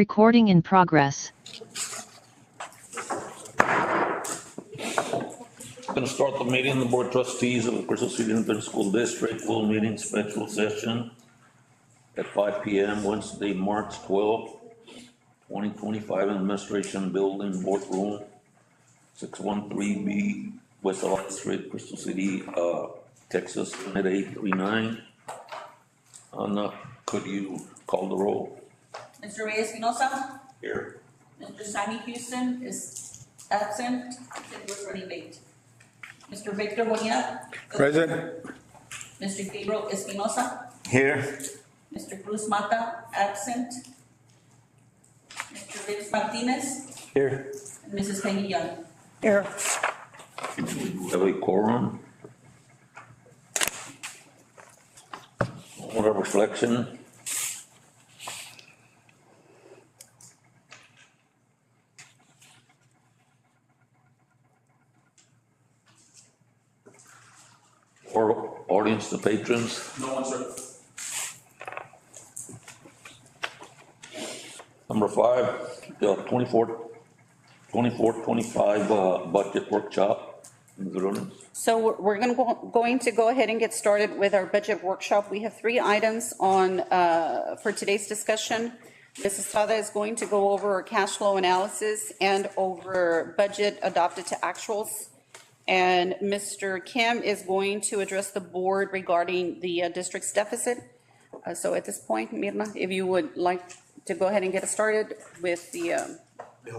Recording in progress. Going to start the meeting. The Board of Trustees of the Crystal City Independent School District will meeting special session at 5 p.m. Wednesday, March 12, 2025 in Administration Building, Boardroom, 613B, West Alliance Street, Crystal City, Texas, 839. Anna, could you call the roll? Mr. Reyes-Espinosa? Here. Mr. Sammy Houston is absent. It was already late. Mr. Victor Bonilla? Present. Mr. Gabriel Espinosa? Here. Mr. Cruz Mata, absent. Mr. Vince Martinez? Here. And Mrs. Peggy Young? Here. We have a quorum. Order of reflection. Or audience, the patrons. No one, sir. Number 5, the 24-25 budget workshop. So we're going to go ahead and get started with our budget workshop. We have 3 items on for today's discussion. Ms. Estrada is going to go over our cash flow analysis and over budget adopted to actuals. And Mr. Kim is going to address the board regarding the district's deficit. So at this point, Mirna, if you would like to go ahead and get us started with the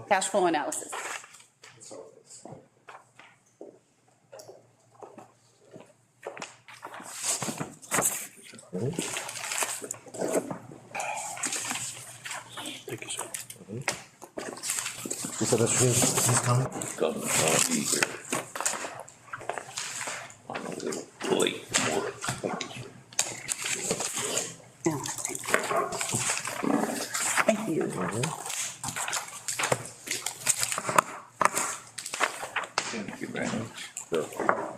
cash flow analysis. Thank you, sir. You said that's he's coming? Come, I'll be here. I'm a little late for it. Thank you. Thank you very much.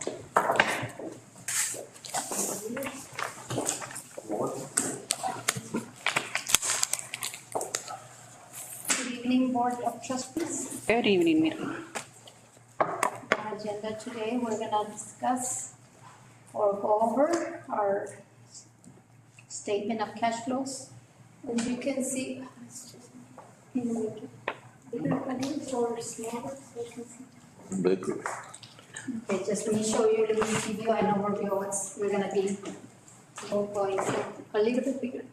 Good evening, Board of Trustees. Good evening, Mirna. Our agenda today, we're gonna discuss or go over our statement of cash flows. As you can see, can you make it bigger, please, or smaller, so you can see? Baker. Okay, just let me show you, let me give you an overview of what we're gonna be going a little bit bigger.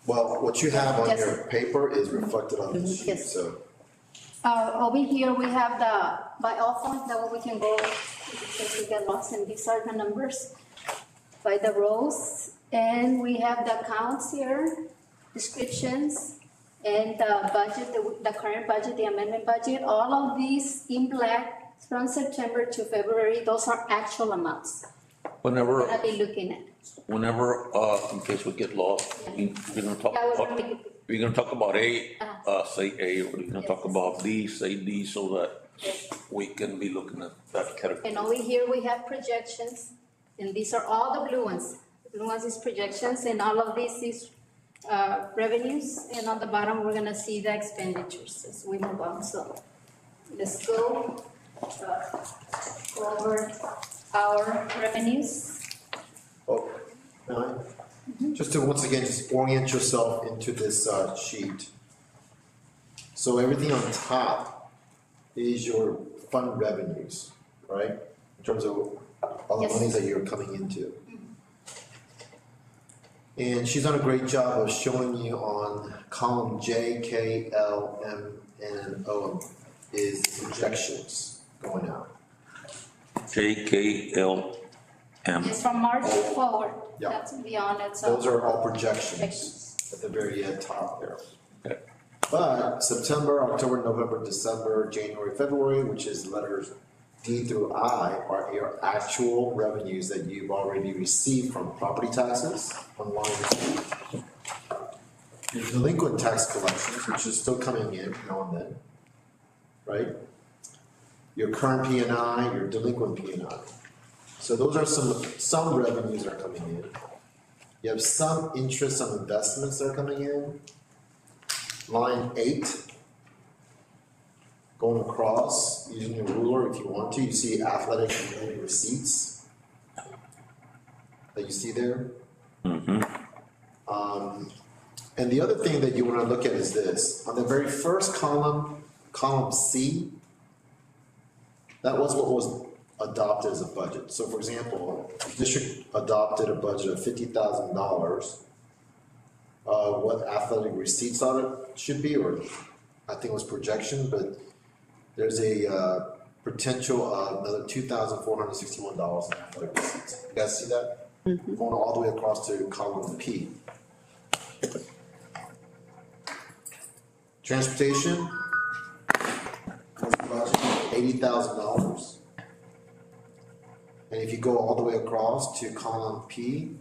Well, what you have on Yes. your paper is reflected on the sheet, Yes. so. Over here, we have the, by all funds, that way we can go, because we get lost, and these are the numbers by the rows. And we have the accounts here, descriptions, and the budget, the current budget, the amendment budget, all of these in black from September to February, those are actual amounts Whenever, we're gonna be looking at. in case we get lost, we're gonna talk That was about, really- we're gonna talk about A, say A, or we're gonna talk about D, say D, so that we can be looking at that category. And over here, we have projections, and these are all the blue ones. The blue ones is projections, and all of this is revenues, and on the bottom, we're gonna see the expenditures as we move on, so let's go over our revenues. Oh, just to, once again, just orient yourself into this sheet. So everything on top is your fund revenues, right? In terms of all the Yes. monies that you're coming into. And she's done a great job of showing you on column J, K, L, M, and O is projections going out. J, K, L, M. It's from March forward, Yeah. that's beyond it, so. Those are all projections at the very top there. Okay. But September, October, November, December, January, February, which is letters D through I, are your actual revenues that you've already received from property taxes on line two. Your delinquent tax collections, which is still coming in now and then, right? Your current P and I, your delinquent P and I. So those are some revenues that are coming in. You have some interest on investments that are coming in. line 8, going across, using your ruler if you want to, you see athletic related receipts that you see there. And the other thing that you want to look at is this. On the very first column, column C, that was what was adopted as a budget. So for example, the district adopted a budget of $50,000. What athletic receipts on it should be, or I think it was projection, but there's a potential of another $2,461 in athletic receipts. You guys see that? Going all the way across to column P. Transportation was budgeted $80,000. And if you go all the way across to column P,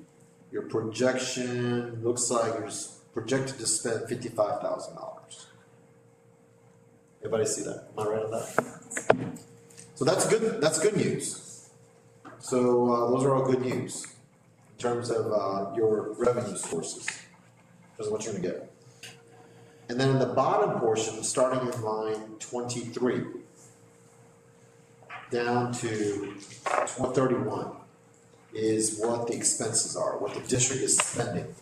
your projection looks like you're projected to spend $55,000. Everybody see that? Am I right on that? So that's good news. So those are all good news in terms of your revenue sources, because of what you're gonna get. And then in the bottom portion, starting in line 23, down to 131, is what the expenses are, what the district is spending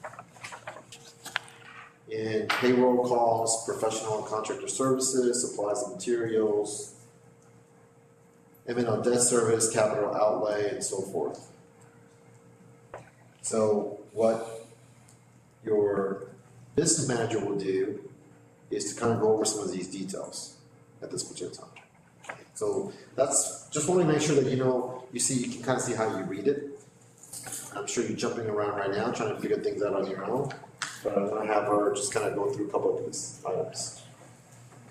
in payroll costs, professional and contractor services, supplies and materials, M&O debt service, capital outlay, and so forth. So what your business manager will do is to kind of go over some of these details at this particular time. So that's, just want to make sure that you know, you can kind of see how you read it. I'm sure you're jumping around right now trying to figure things out on your own, but I'm gonna have her just kind of go through a couple of these items.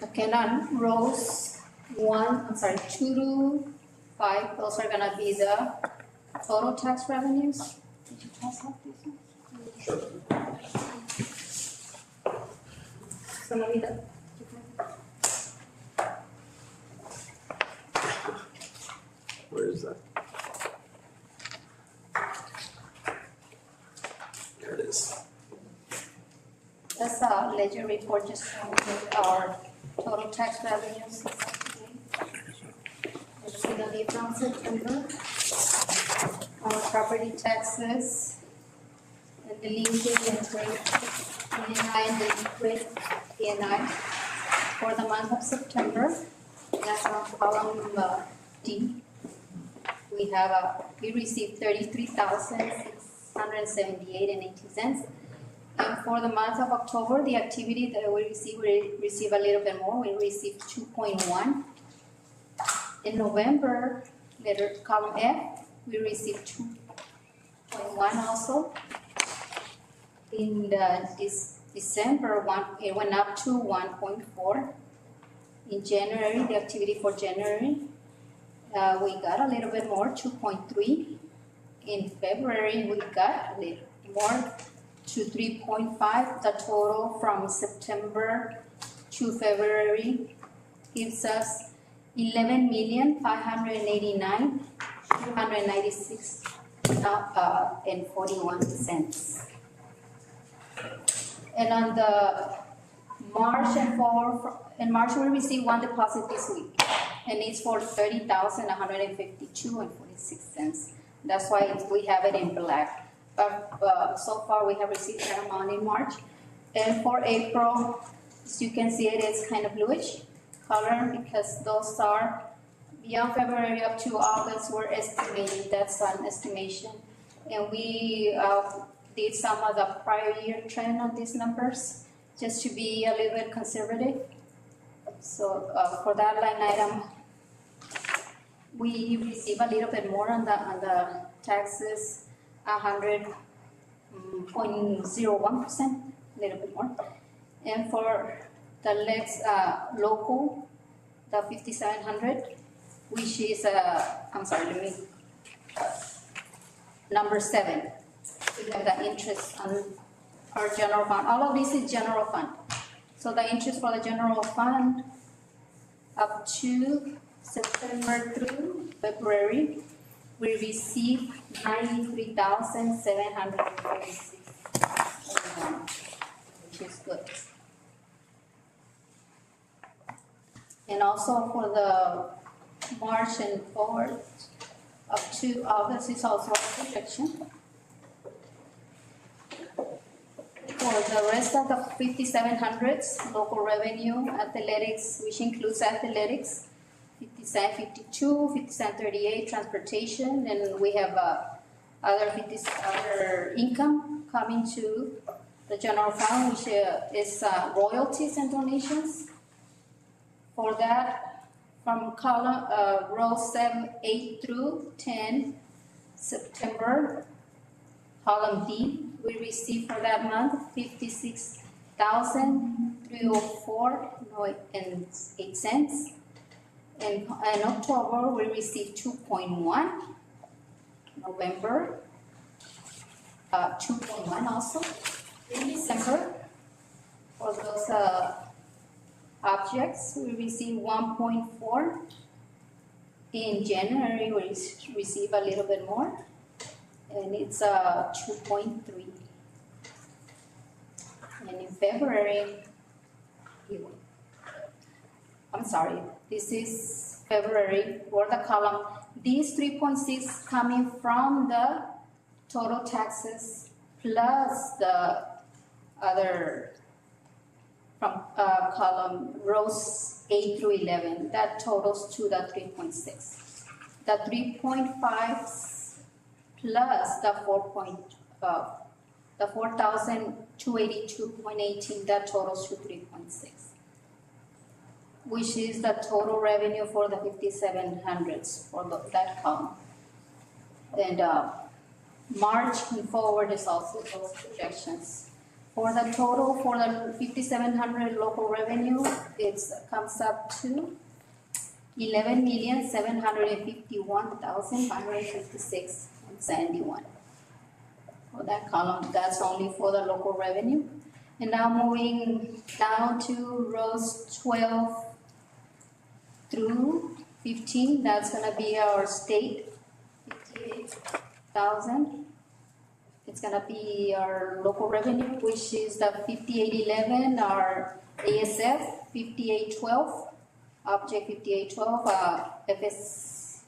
Okay, on rows 2 to 5, those are gonna be the total tax revenues. Did you pass out these ones? Sure. So let me Where is that? There it is. That's a ledger report just showing our total tax revenues. You see the difference September. Our property taxes, and delinquent and trade, PNI and delinquent PNI for the month of September. That's on column D. We received 33,678.18. And for the month of October, the activity that we receive a little bit more. We received 2.1. In November, column F, we received 2.1 also. In December, it went up to 1.4. In January, the activity for January, we got a little bit more, 2.3. In February, we got a little more, to 3.5. The total from September to February gives us 11,589,296.41. And on the March in March we received one deposit this week, and it's for 30,152.46. That's why we have it in black. But so far we have received that amount in March. And for April, as you can see, it is kind of bluish color because those are beyond February up to August. We're estimating, that's an estimation. And we did some of the prior year trend on these numbers just to be a little bit conservative. So for that line item, we receive a little bit more on the taxes, 100.01%, a little bit more. And for the next local, the 5,700, which is number 7. We have the interest on our general fund. All of this is general fund. So the interest for the general fund up to September through February, we received 93,746, which is good. And also for the March and forward up to August is also a projection. For the rest of the 5700s, local revenue, athletics, which includes athletics, 5752, 5738, transportation, and we have other income coming to the general fund, which is royalties and donations. For that, from column, row 7, 8 through 10, September, column D, we received for that month 56,304.08. In October, we received 2.1. November, 2.1 also. In December, for those objects, we received 1.4. In January, we receive a little bit more, and it's 2.3. And in February, I'm sorry, this is February for the column. These 3.6 coming from the total taxes plus the other from column rows 8 through 11, that totals to the 3.6. The 3.5 plus the 4,282.18, that totals to 3.6, which is the total revenue for the 5700s for that column. And March and forward is also those projections. For the total for the 5700 local revenue, it comes up to 11,751,556.71. For that column, that's only for the local revenue. And now moving down to rows 12 through 15, that's gonna be our state, 58,000. It's gonna be our local revenue, which is the 5811, our ASF 5812, object 5812, FS,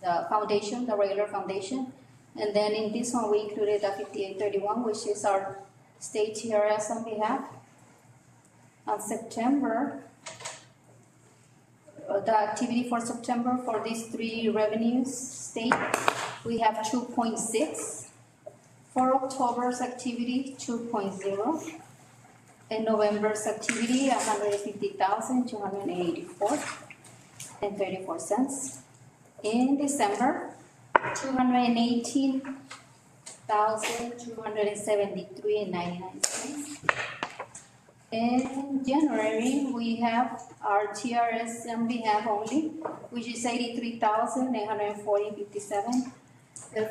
the foundation, the regular foundation. And then in this one, we included the 5831, which is our state TRS on behalf. On September, the activity for September for these three revenues state, we have 2.6. For October's activity, 2.0. And November's activity, 150,284.34 cents. In December, 218,273.99 cents. In January, we have our TRS on behalf only, which is 83,840.57.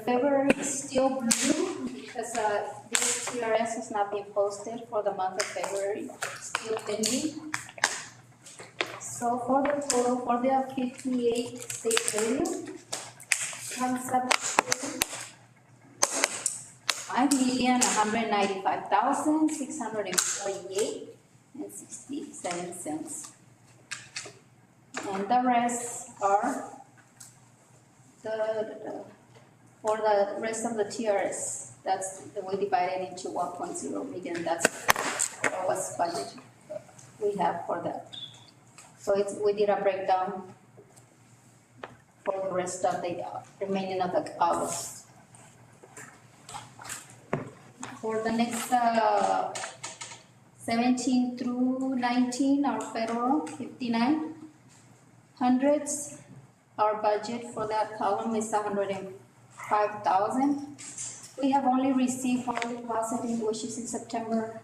February is still blue because this TRS has not been posted for the month of February, still pending. So for the total for the 58 state revenue comes up to 5,195,648.67 cents. And the rest are for the rest of the TRS, that's the way divided into 1.0 million, that's what's budget we have for that. So we did a breakdown for the rest of the remaining of the August. For the next 17 through 19, our federal 5900s, our budget for that column is 105,000. We have only received one deposit, which is in September,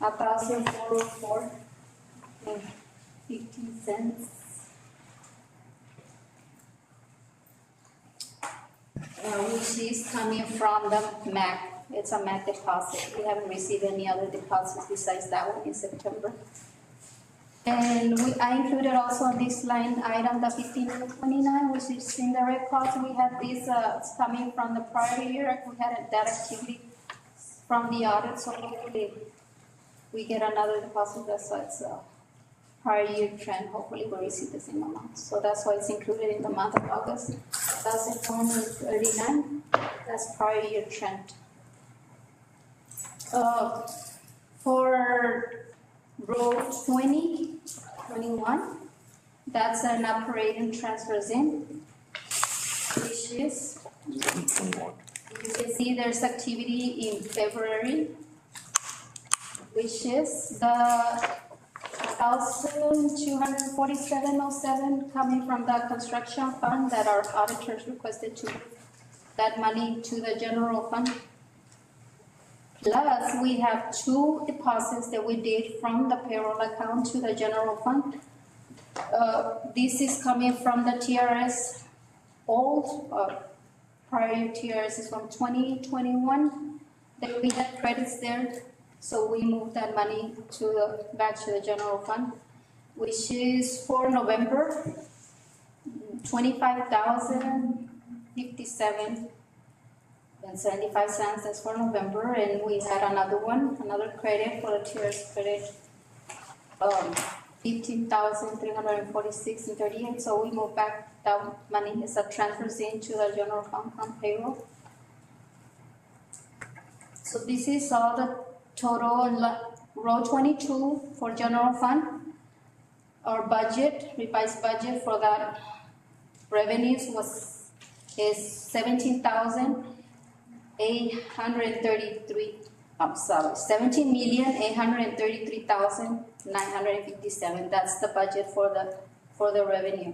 1,404.15 cents. Which is coming from the MAC. It's a MAC deposit. We haven't received any other deposits besides that one in September. And I included also on this line item, the 1529, which is indirect cost. We had this coming from the prior year. We had that activity from the audit, so hopefully we get another deposit. That's why it's prior year trend, hopefully we'll receive the same amount. So that's why it's included in the month of August. 1,439, that's prior year trend. For row 20, 21, that's an operating transfers in, which is, you can see there's activity in February, which is the 1,247.07 coming from the construction fund that our auditors requested to move that money to the general fund. Plus, we have 2 deposits that we did from the payroll account to the general fund. This is coming from the TRS old, prior TRS is from 2021. That we had credits there, so we moved that money back to the general fund, which is for November, 25,057.75. That's for November, and we had another credit for the TRS credit, 15,346.38. So we moved back that money as a transfers into the general fund from payroll. So this is all the total in row 22 for general fund. Our budget, revised budget for that revenues is 17,833,957. That's the budget for the revenue.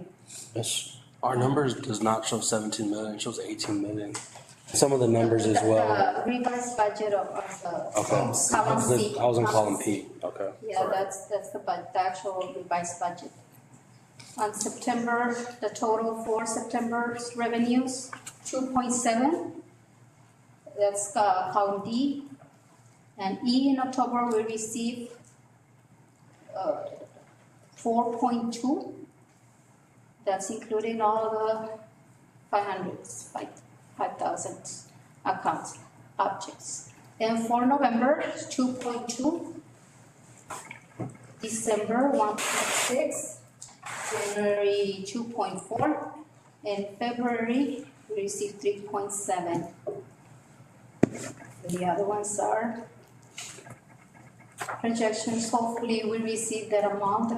Yes, our numbers does not show 17 million, it shows 18 million. Some of the numbers as well. The revised budget of the Okay. column C. I was in column P, okay. Yeah, that's the actual revised budget. On September, the total for September's revenues, 2.7. That's column D. And E in October, we received 4.2. That's including all the 5,000 accounts, objects. Then for November, 2.2. December, 1.6. January, 2.4. And February, we received 3.7. The other ones are projections. Hopefully we receive that amount.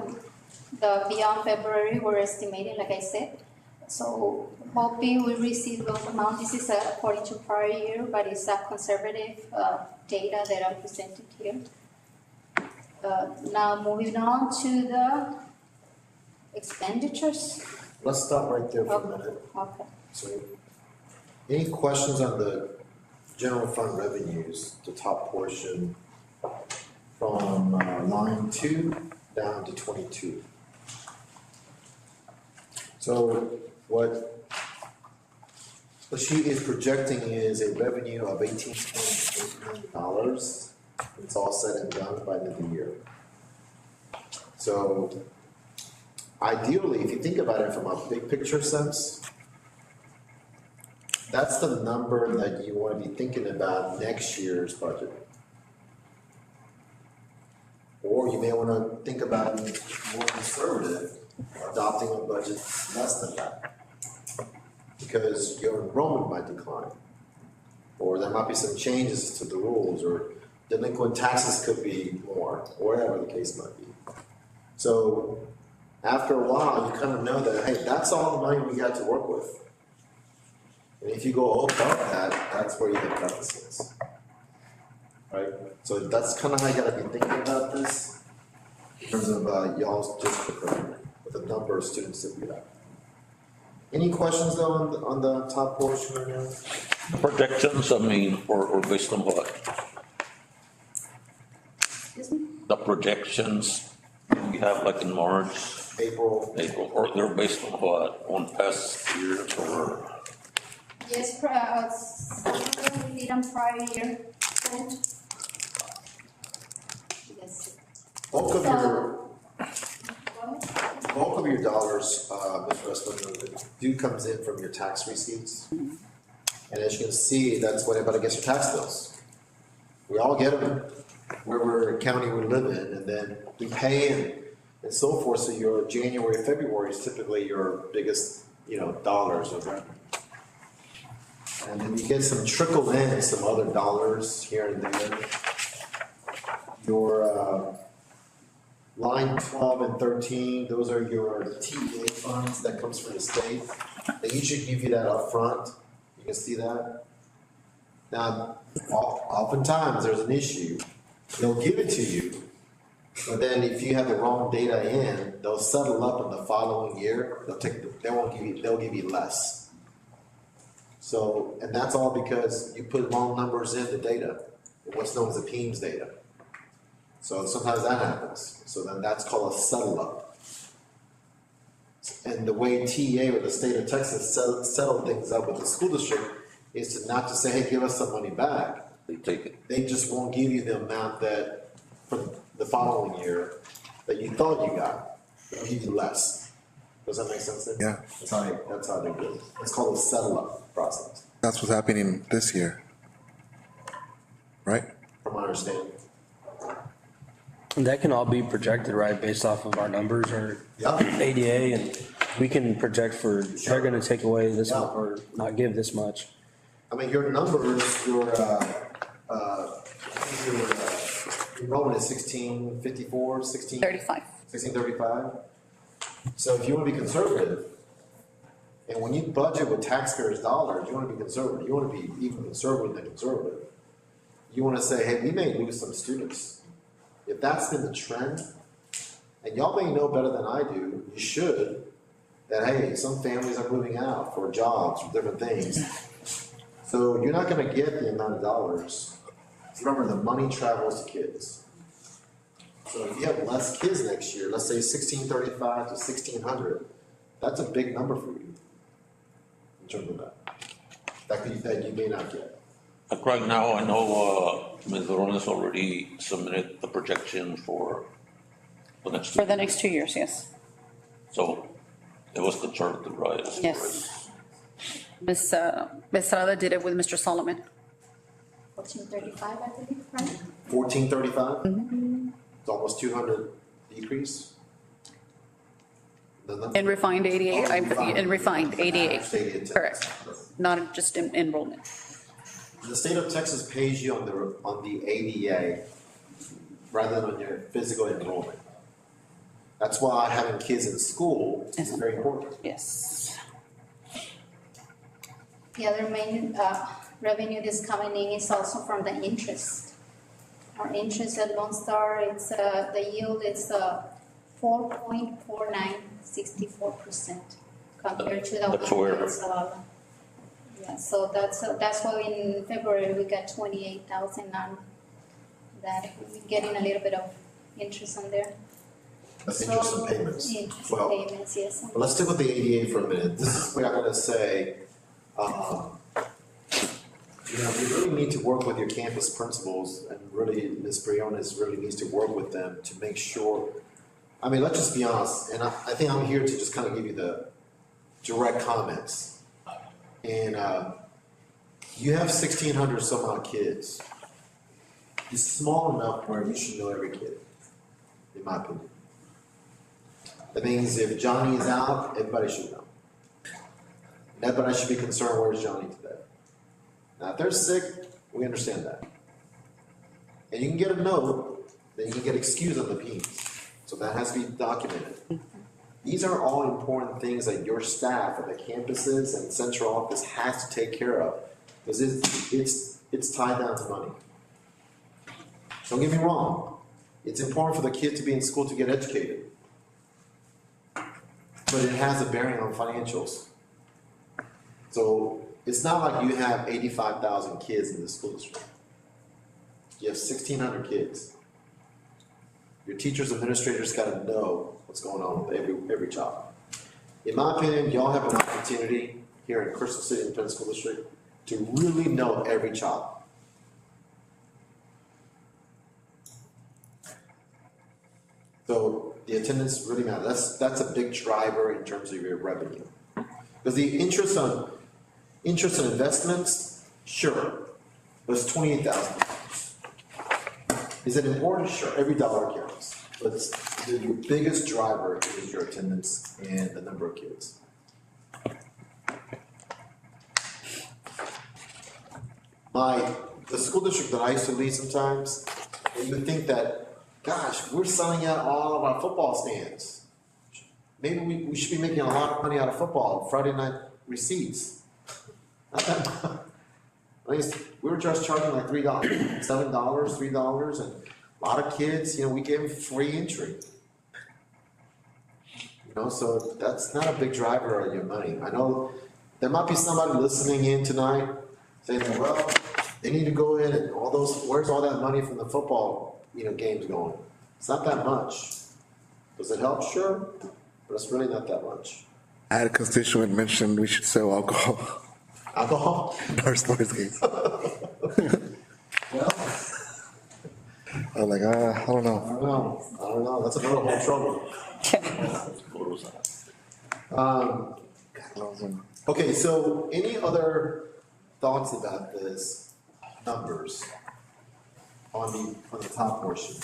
The beyond February, we're estimating, like I said. So hoping we receive those amounts. This is according to prior year, but it's a conservative data that I presented here. Now moving on to the expenditures. Let's stop right there for a minute. Okay. So, any questions on the general fund revenues, the top portion from line 2 down to 22? So what the sheet is projecting is a revenue of $18.8 million. It's all said and done by the end of the year. So ideally, if you think about it from a big picture sense, that's the number that you want to be thinking about next year's budget. Or you may want to think about it more conservative, adopting a budget less than that. Because your enrollment might decline. Or there might be some changes to the rules, or delinquent taxes could be more, or whatever the case might be. So after a while, you kind of know that, hey, that's all the money we got to work with. And if you go above that, that's where you have deficits. Right? So that's kind of how you gotta be thinking about this in terms of y'all's district revenue, with the number of students that we have. Any questions though on the top portion right now? Projections, I mean, or based on what? Excuse me? The projections we have like in March, April, or they're based on what? On past years or? Yes, we did on prior year. Yes. bulk of So- your dollars, Ms. Restler, due comes in from your tax receipts. And as you can see, that's what everybody gets your tax bills. We all get them, wherever county we live in, and then we pay, and and so forth, so your January, February is typically your biggest, dollars of revenue. And then you get some trickle in, some other dollars here and there. Your, line 12 and 13, those are your TA funds that comes from the state. They usually give you that up front. You can see that. Now, oftentimes there's an issue. They'll give it to you, but then if you have the wrong data in, they'll settle up in the following year. They'll give you less. So, and that's all because you put wrong numbers in the data, what's known as the PEMS data. So sometimes that happens. So then that's called a settle up. And the way TA or the state of Texas settle things up with the school district is to not to say, hey, give us some money back. They take it. They just won't give you the amount that for the following year that you thought you got. They'll give you less. Does that make sense? Yeah. That's how they do it. It's called a settle up process, That's what's happening this year. Right? from my understanding. And that can all be projected, right, based off of our numbers or Yeah. ADA, and we can project for, they're gonna take away this much or not give this much. I mean, your numbers, your enrollment is 1654, 35. 1635. So if you want to be conservative, and when you budget with taxpayers' dollars, you want to be conservative. You want to be even conservative than conservative. You want to say, hey, we may lose some students. If that's been the trend, and y'all may know better than I do, you should, that hey, some families are moving out for jobs, for different things. So you're not gonna get the amount of dollars. Remember, the money travels to kids. So if you have less kids next year, let's say 1635 to 1600, that's a big number for you in terms of that. That you may not get. Like right now, I know, Ms. Verona's already submitted the projection for the next. For the next 2 years, yes. So it was conservative, right? as far Yes. Ms. Estrada did it with Mr. Solomon. 1435, I believe, right? 1435? It's almost 200 decrease. In refined 88, in refined 88, Stated text. correct. Not just enrollment. The state of Texas pays you on the ADA rather than on your physical enrollment. That's why having kids in school is very important. Yes. The other main revenue that's coming in is also from the interest. Our interest at Lone Star, it's the yield is 4.4964% compared to the That's one where- that's, yeah, so that's why in February we got 28,000 on that. We're getting a little bit of interest on there. That's interest and payments. Interest Well, and payments, yes. but let's stick with the ADA for a minute. This is where I'm gonna say, we really need to work with your campus principals, and really, Ms. Briones really needs to work with them to make sure. I mean, let's just be honest, and I think I'm here to just kind of give you the direct comments. And you have 1,600 some odd kids. It's small enough where you should know every kid, in my opinion. That means if Johnny is out, everybody should know. And everybody should be concerned, where's Johnny today? Now, if they're sick, we understand that. And you can get a note, then you can get excused on the PEMS. So that has to be documented. These are all important things that your staff at the campuses and central office has to take care of. Because it's tied down to money. Don't get me wrong. It's important for the kid to be in school to get educated. But it has a bearing on financials. So it's not like you have 85,000 kids in the school district. You have 1,600 kids. Your teachers, administrators gotta know what's going on with every child. In my opinion, y'all have an opportunity here in Crystal City Independent School District to really know every child. So the attendance really matters. That's a big driver in terms of your revenue. Because the interest on investments, sure, but it's $28,000. Is it important? Sure, every dollar counts. But your biggest driver is your attendance and the number of kids. The school district that I used to lead sometimes, and you would think that, gosh, we're selling out all of our football stands. Maybe we should be making a lot of money out of football, Friday night receipts. Not that much. At least, we were just charging like $3, $7, $3, and a lot of kids, we gave them free entry. So that's not a big driver of your money. I know there might be somebody listening in tonight saying, well, they need to go in and where's all that money from the football, games going? It's not that much. Does it help? Sure, but it's really not that much. I had a constituent mention we should sell alcohol Alcohol? in our sports games. Well, I was like, I don't know. I don't know, that's another whole trouble. Okay, so any other thoughts about this numbers on the top portion?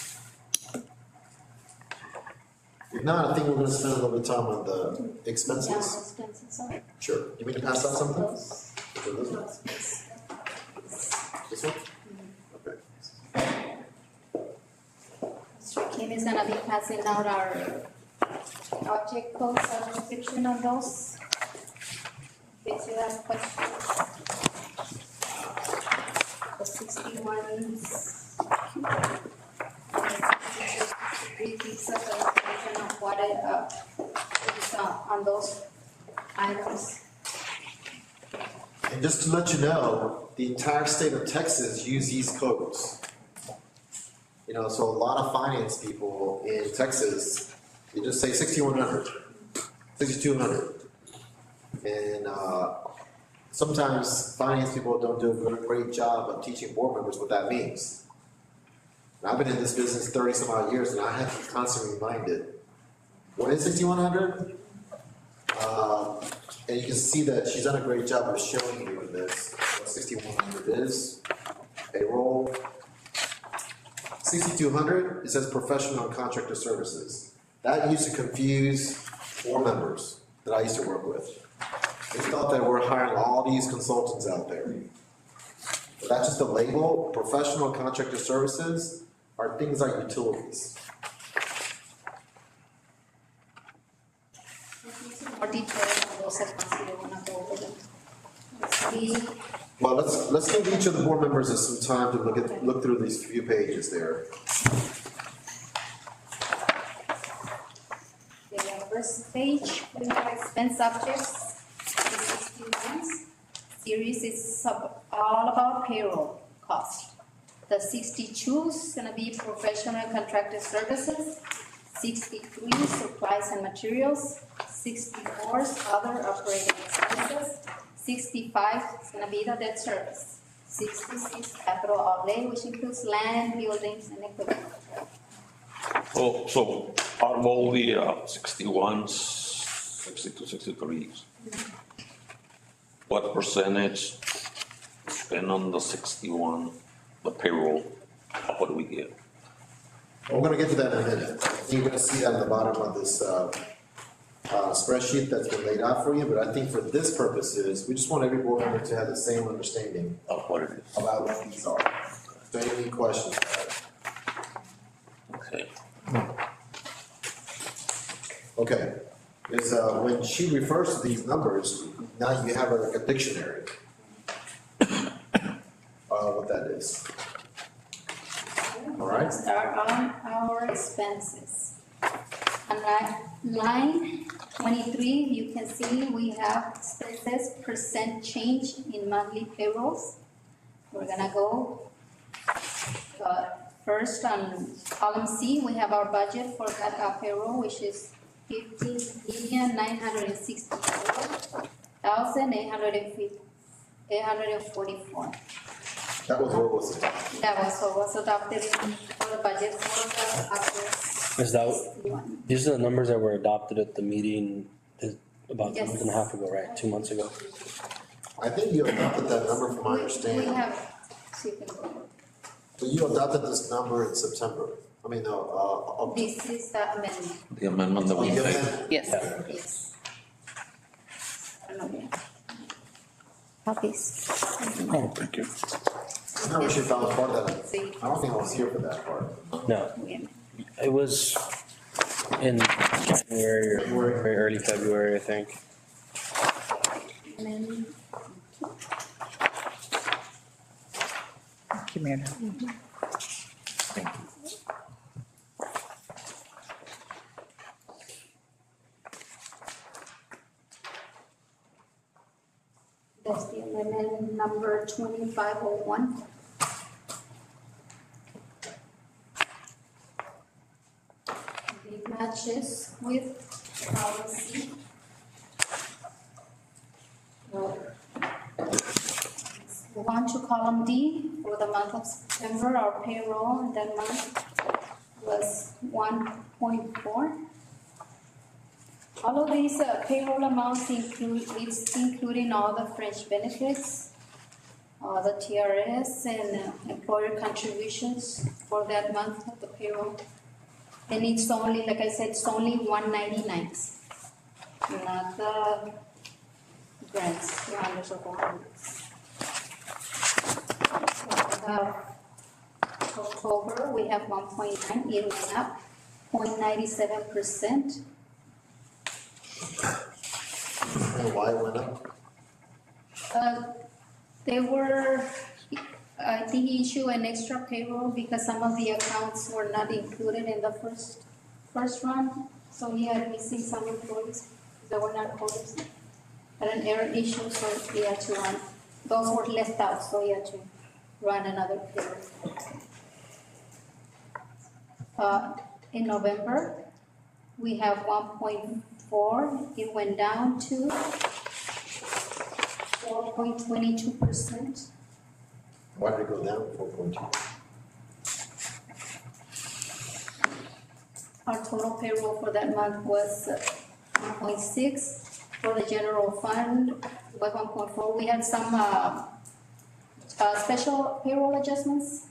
If not, I think we're gonna spend a little bit of time on the Yeah, expenses. expenses are Sure, you mean to pass out something? those. This one? Okay. Mr. Kim is gonna be passing out our object codes and description on those. In case you have questions. The 61s. It gives us an information of what is on those items. And just to let you know, the entire state of Texas use these codes. So a lot of finance people in Texas, they just say 6100, 6200. And sometimes finance people don't do a great job of teaching board members what that means. And I've been in this business 30 some odd years, and I have to be constantly reminded, what is 6100? And you can see that she's done a great job of showing you in this what 6100 is. Payroll. 6200, it says professional and contractor services. That used to confuse board members that I used to work with. They thought that we're hiring all these consultants out there. But that's just a label. Professional and contractor services are things like utilities. More details on those accounts, if you wanna go over them. Well, let's give each of the board members some time to look through these few pages there. The first page, we have expense objects, the 61s. Series is all about payroll cost. The 62 is gonna be professional and contracted services. 63, supplies and materials. 64 is other operating expenses. 65 is gonna be the debt service. 66, capital outlay, which includes land, buildings, and equipment. So out of all the 61s, 62, 63s, what percentage spend on the 61, the payroll? What do we get? We're gonna get to that in a minute. You're gonna see that on the bottom of this spreadsheet that's been laid out for you, but I think for this purposes, we just want every board member to have the same understanding Of what it is? about what these are. So any questions? Okay. Okay, it's, when she refers to these numbers, now you have like a dictionary. What that is. All right. Start on our expenses. On line 23, you can see we have expenses percent change in monthly payrolls. We're gonna go first on column C, we have our budget for that payroll, which is 15,964,844. That was what was adopted. That was what was adopted for the budget for the Is that, 61. these are the numbers that were adopted at the meeting about a month and a half ago, right? 2 months ago? I think you adopted that number from my We understanding. have, so you can go. So you adopted this number in September. I mean, no, This is the amendment, The amendment that we the made. amendment. Yes. yes. I don't know yet. Copies. Oh, thank you. No, we should balance part of that. See. I don't think I was here for that part. No, Yeah. it was in January or very early February, I think. Amendment. Give me a note. That's the amendment number 2501. It matches with policy. Move on to column D for the month of September, our payroll in that month was 1.4. All of these payroll amounts include, it's including all the fringe benefits, the TRS and employer contributions for that month of the payroll. And it's only, like I said, it's only 199, not the grants, 200 or 400. October, we have 1.9, it went up 0.97%. And why it went up? They were, I think he issued an extra payroll because some of the accounts were not included in the first run. So he had missing some employees that were not closed. Had an error issue, so he had to run. Those were left out, so he had to run another payroll. In November, we have 1.4, it went down to 4.22%. Why did it go down 4.2? Our total payroll for that month was 1.6. For the general fund, was 1.4. We had some special payroll adjustments.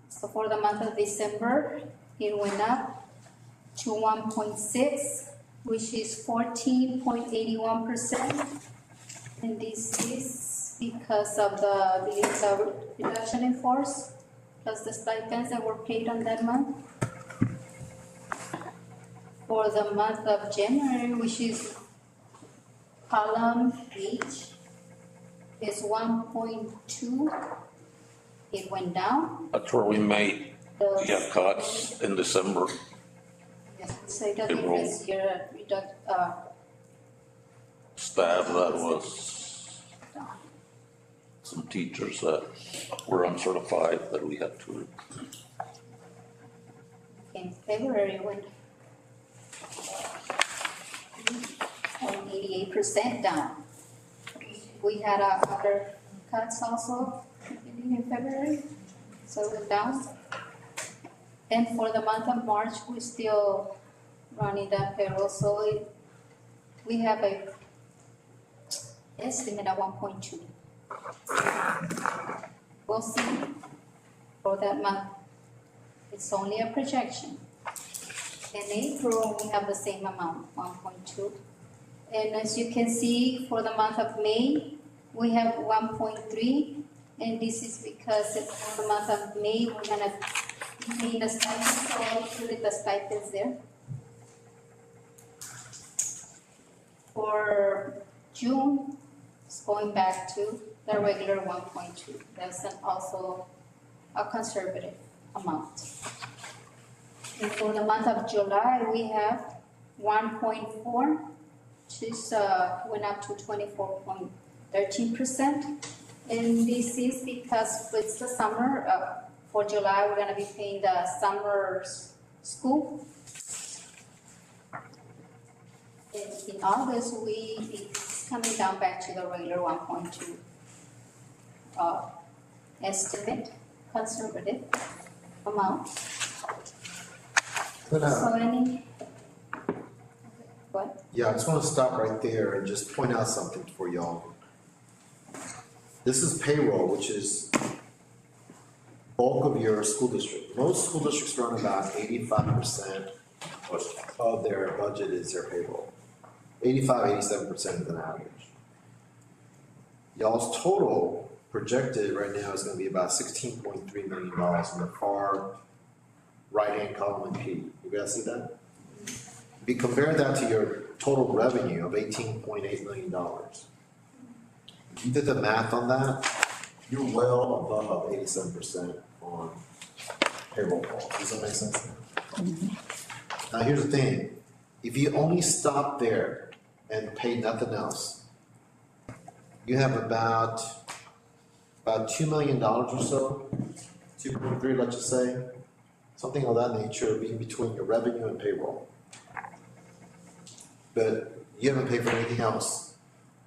So for the month of December, it went up to 1.6, which is 14.81%. And this is because of the, I believe, the reduction in force, plus the stipends that were paid on that month. For the month of January, which is column H, is 1.2. It went down. That's where we made, yeah, cuts in December. Yes, so the Payroll. difference here, Staff that was some teachers that were uncertified that we had to, in February went 88% down. We had other cuts also in February, so it went down. And for the month of March, we're still running that payroll, so we have a estimate of 1.2. We'll see for that month. It's only a projection. In April, we have the same amount, 1.2. And as you can see, for the month of May, we have 1.3. And this is because for the month of May, we're gonna pay the stipends, so I included the stipends there. For June, it's going back to the regular 1.2. That's also a conservative amount. And for the month of July, we have 1.4, which is, went up to 24.13%. And this is because it's the summer, for July, we're gonna be paying the summer school. In August, it's coming down back to the regular 1.2 estimate, conservative amount. But, So any, what? yeah, I just wanna stop right there and just point out something for y'all. This is payroll, which is bulk of your school district. Most school districts run about 85% of their budget is their payroll. 87% is an average. Y'all's total projected right now is gonna be about $16.3 million in the far right-hand column in P. You guys see that? If you compare that to your total revenue of $18.8 million, if you did the math on that, you're well above 87% on payroll costs. Does that make sense? Now, here's the thing. If you only stop there and pay nothing else, you have about $2 million or so, 2.3, let's just say, something of that nature being between your revenue and payroll. But you haven't paid for anything else,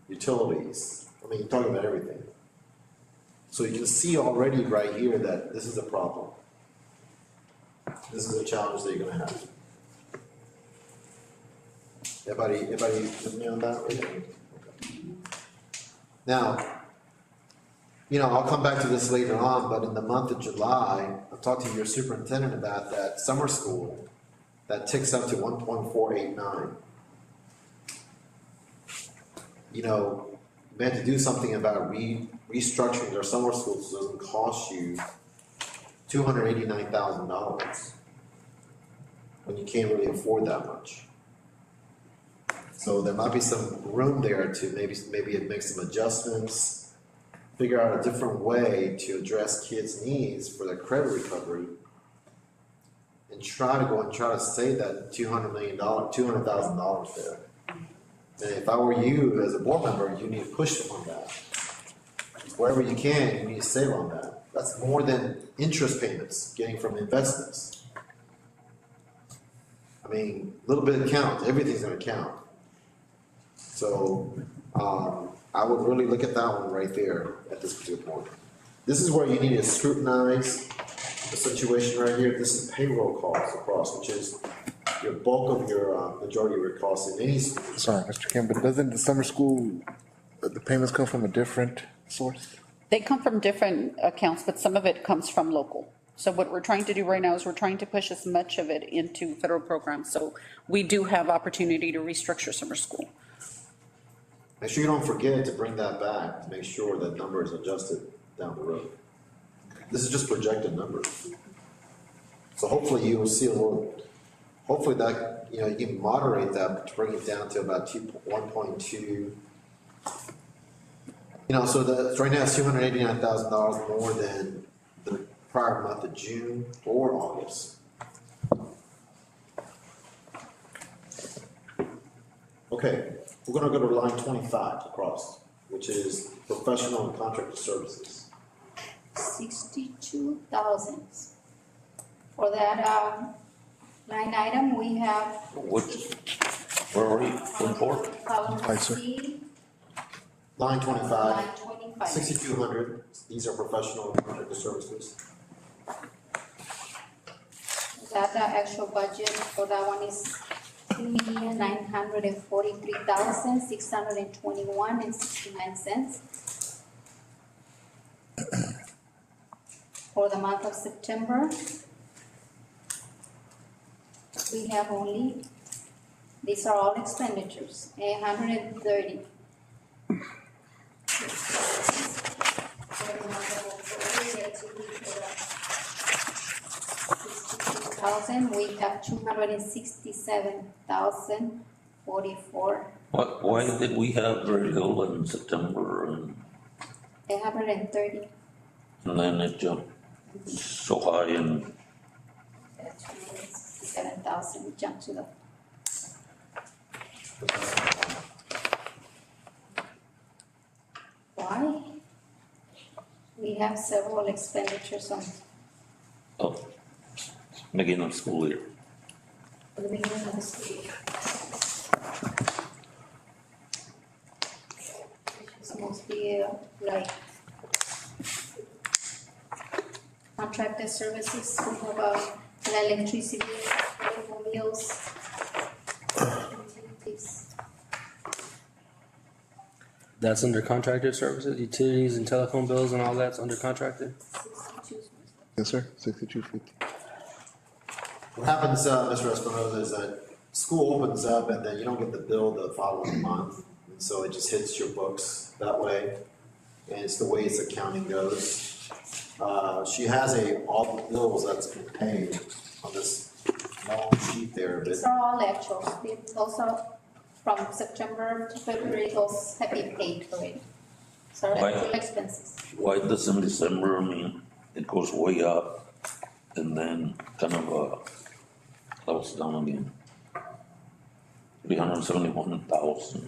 utilities, I mean, you're talking about everything. So you can see already right here that this is a problem. This is a challenge that you're gonna have. Everybody with me on that? Okay. Now, I'll come back to this later on, but in the month of July, I'll talk to your superintendent about that summer school that ticks up to 1.489. We had to do something about restructuring our summer schools so it doesn't cost you $289,000 when you can't really afford that much. So there might be some room there to maybe make some adjustments, figure out a different way to address kids' needs for their credit recovery, and try to save that $200,000 there. And if I were you as a board member, you need to push on that. Wherever you can, you need to save on that. That's more than interest payments getting from investments. I mean, a little bit counts, everything's gonna count. So, I would really look at that one right there at this particular point. This is where you need to scrutinize the situation right here. This is payroll costs across, which is your bulk of your, majority of your costs in any school. Sorry, Mr. Kim, but doesn't the summer school, the payments come from a different source? They come from different accounts, but some of it comes from local. So what we're trying to do right now is we're trying to push as much of it into federal programs. So we do have opportunity to restructure summer school. Make sure you don't forget to bring that back, to make sure that number is adjusted down the road. This is just projected numbers. So hopefully you will see hopefully that, you can moderate that to bring it down to about 1.2. So right now it's $289,000 more than the prior month of June or August. Okay, we're gonna go to line 25 across, which is professional and contractor services. 62,000. For that, line item, we have. Where are you, 24? Hi, sir. Line 25, Line 25. 6,200, these are professional and contractor services. That actual budget for that one is 3,943,621.69. For the month of September, we have only, these are all expenditures, 830. We have 267,044. Why did we have very little in September and 830. then it jumped so high in, 267,000, we jumped to the. Why? We have several expenditures on beginning of school year? the beginning of the school year. It's mostly like contracted services, we have electricity, automobiles, utilities. That's under contracted services, utilities and telephone bills and all that's under contracted? 62. Yes, sir, 6250. What happens, Mr. Espinoza, is that school opens up and then you don't get the bill the following month. And so it just hits your books that way. And it's the way its accounting goes. She has all the bills that's been paid on this long sheet there, These but are all actuals. We also, from September to February, those have been paid already. So Right. actual expenses. Why does in December, I mean, it goes way up and then kind of, levels down again? 371,000.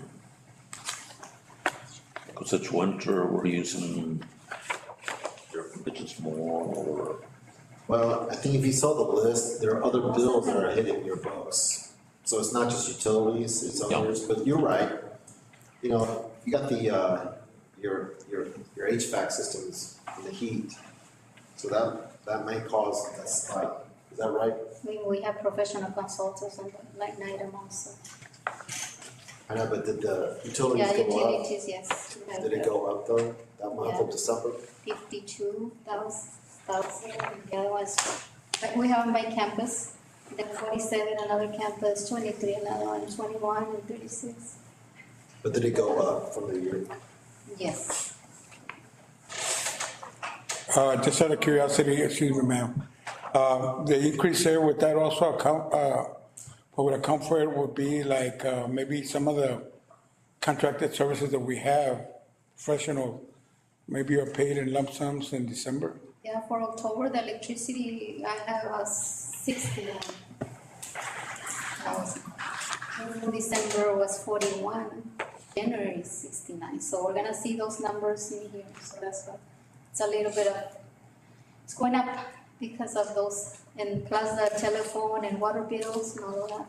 Because it's winter, we're using air conditioners more, or, well, I think if you saw the list, there are other bills that are hitting your books. So it's not just utilities, it's Yeah. others, but you're right. You know, you got the, your HVAC systems and the heat. So that may cause that spike. Is that right? We have professional consultants on the line item also. I know, but did the utilities Yeah, go up? utilities, yes. We have Did it go up though, that month of Yeah. December? 52,000, the other ones, like we have them by campus, then 47 another campus, 23 another one, 21 and 36. But did it go up from the year? Yes. Just out of curiosity, excuse me, ma'am, the increase there, would that also account, what would account for it would be like, maybe some of the contracted services that we have, professional, maybe are paid in lump sums in December? Yeah, for October, the electricity, I have 61. December was 41, January 69, so we're gonna see those numbers in here, so that's why. It's a little bit of, it's going up because of those, and plus the telephone and water bills and all of that.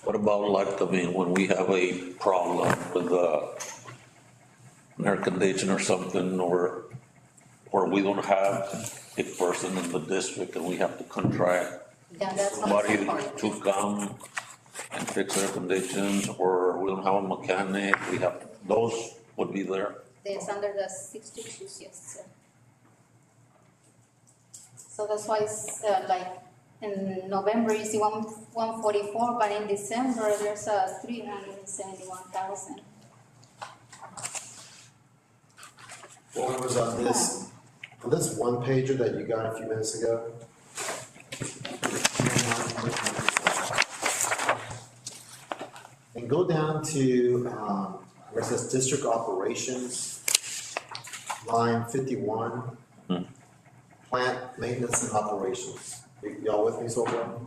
what about like, I mean, when we have a problem with, an air conditioner or something, or we don't have a person in the district and we have to contract Yeah, that's somebody also to part. come and fix air conditions, or we don't have a mechanic, we have, those would be there. It's under the 62, yes, sir. So that's why it's like in November you see 144, but in December there's 371,000. What was on this one pager that you got a few minutes ago? And go down to, where it says district operations, line 51. Plant maintenance and operations. Y'all with me so far?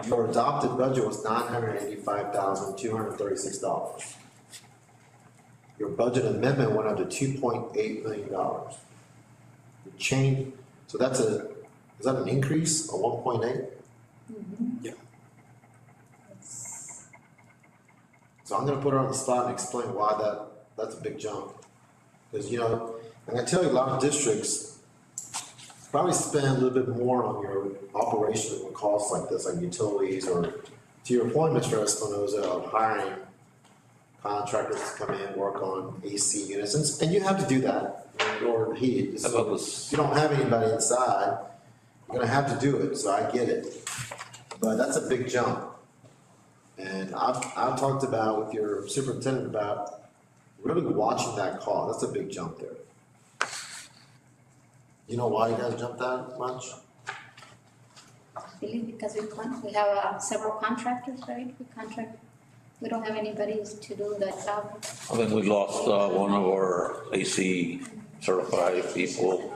Your adopted budget was $985,236. Your budget amendment went up to $2.8 million. The change, so is that an increase of 1.8? Yeah. So I'm gonna put her on the spot and explain why that's a big jump. Because, you know, and I tell you, a lot of districts probably spend a little bit more on your operational costs like this, like utilities, or to your point, Mr. Espinoza, of hiring contractors to come in, work on AC units, and you have to do that in order to heat. How about So this? if you don't have anybody inside, you're gonna have to do it, so I get it. But that's a big jump. And I've talked about with your superintendent about really watching that cost. That's a big jump there. You know why you guys jumped that much? I believe because we have several contractors, right? We don't have anybody to do the job. I think we lost, one of our AC certified people,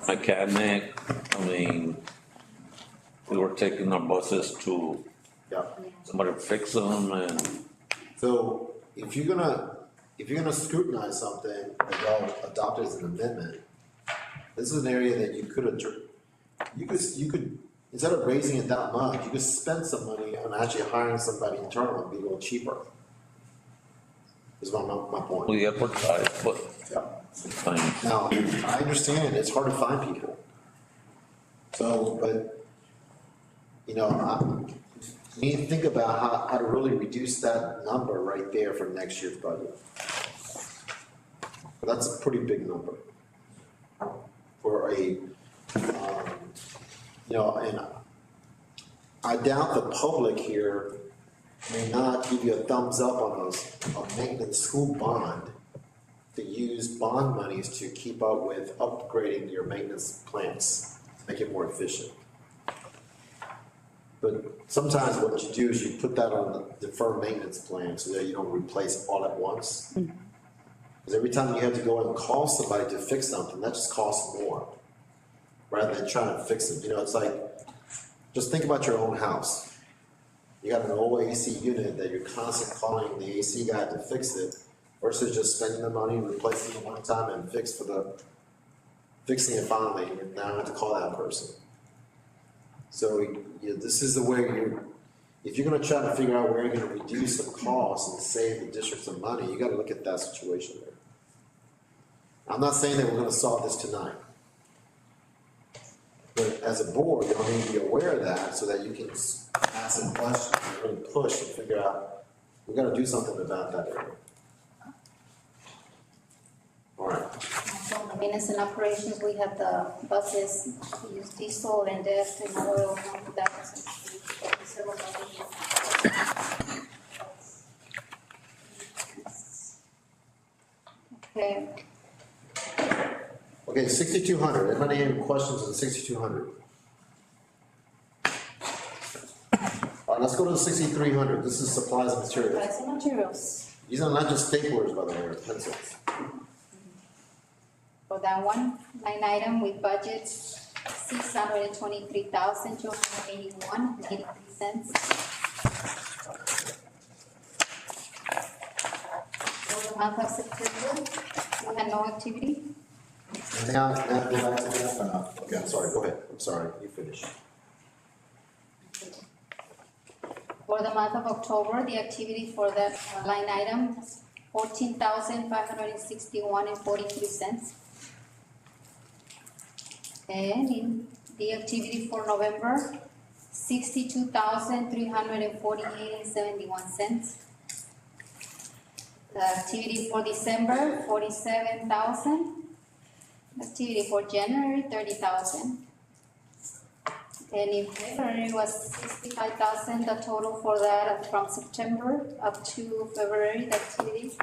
mechanic, I mean, we were taking our buses to Yeah. somebody to fix them, and So if you're gonna scrutinize something that y'all adopted as an amendment, this is an area that you could, instead of raising it that much, you could spend some money on actually hiring somebody internal and be a little cheaper. Is my point. we advertised, but Yeah. I mean, Now, I understand, it's hard to find people. So, but, you know, we need to think about how to really reduce that number right there for next year's budget. But that's a pretty big number. for a, and I doubt the public here may not give you a thumbs up on a maintenance school bond to use bond monies to keep up with upgrading your maintenance plants, to make it more efficient. But sometimes what you do is you put that on the deferred maintenance plan so that you don't replace all at once. Because every time you have to go and call somebody to fix something, that just costs more, rather than trying to fix it. It's like, just think about your own house. You got an old AC unit that you're constantly calling the AC guy to fix it, versus just spending the money, replacing it one time and fixing it finally, and now I have to call that person. So this is the way if you're gonna try to figure out where you're gonna reduce some costs and save the district some money, you gotta look at that situation there. I'm not saying that we're gonna solve this tonight. But as a board, you need to be aware of that so that you can ask some questions and really push and figure out, we gotta do something about that area. All right. So the maintenance and operations, we have the buses, we use diesel and death and oil, that. Okay, Okay, 6,200. Anybody have any questions on 6,200? All right, let's go to the 6,300. This is supplies and materials. supplies and materials. These are not just staplers, by the way, or pencils. For that one line item, we budget $623,281.83. For the month of September, we had no activity. Now, go back to that. Okay, I'm sorry, go ahead. I'm sorry, you finish. For the month of October, the activity for that line item is $14,561.43. And in the activity for November, $62,348.71. The activity for December, $47,000. Activity for January, $30,000. And in February was $65,000, the total for that from September up to February, the activity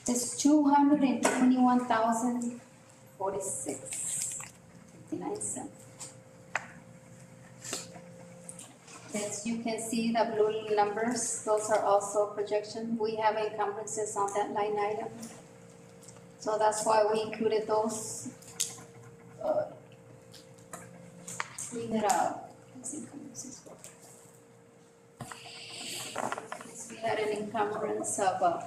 is $221,046.59. As you can see, the blue numbers, those are also projections. We have encumbrances on that line item. So that's why we included those. We had an encumbrance of,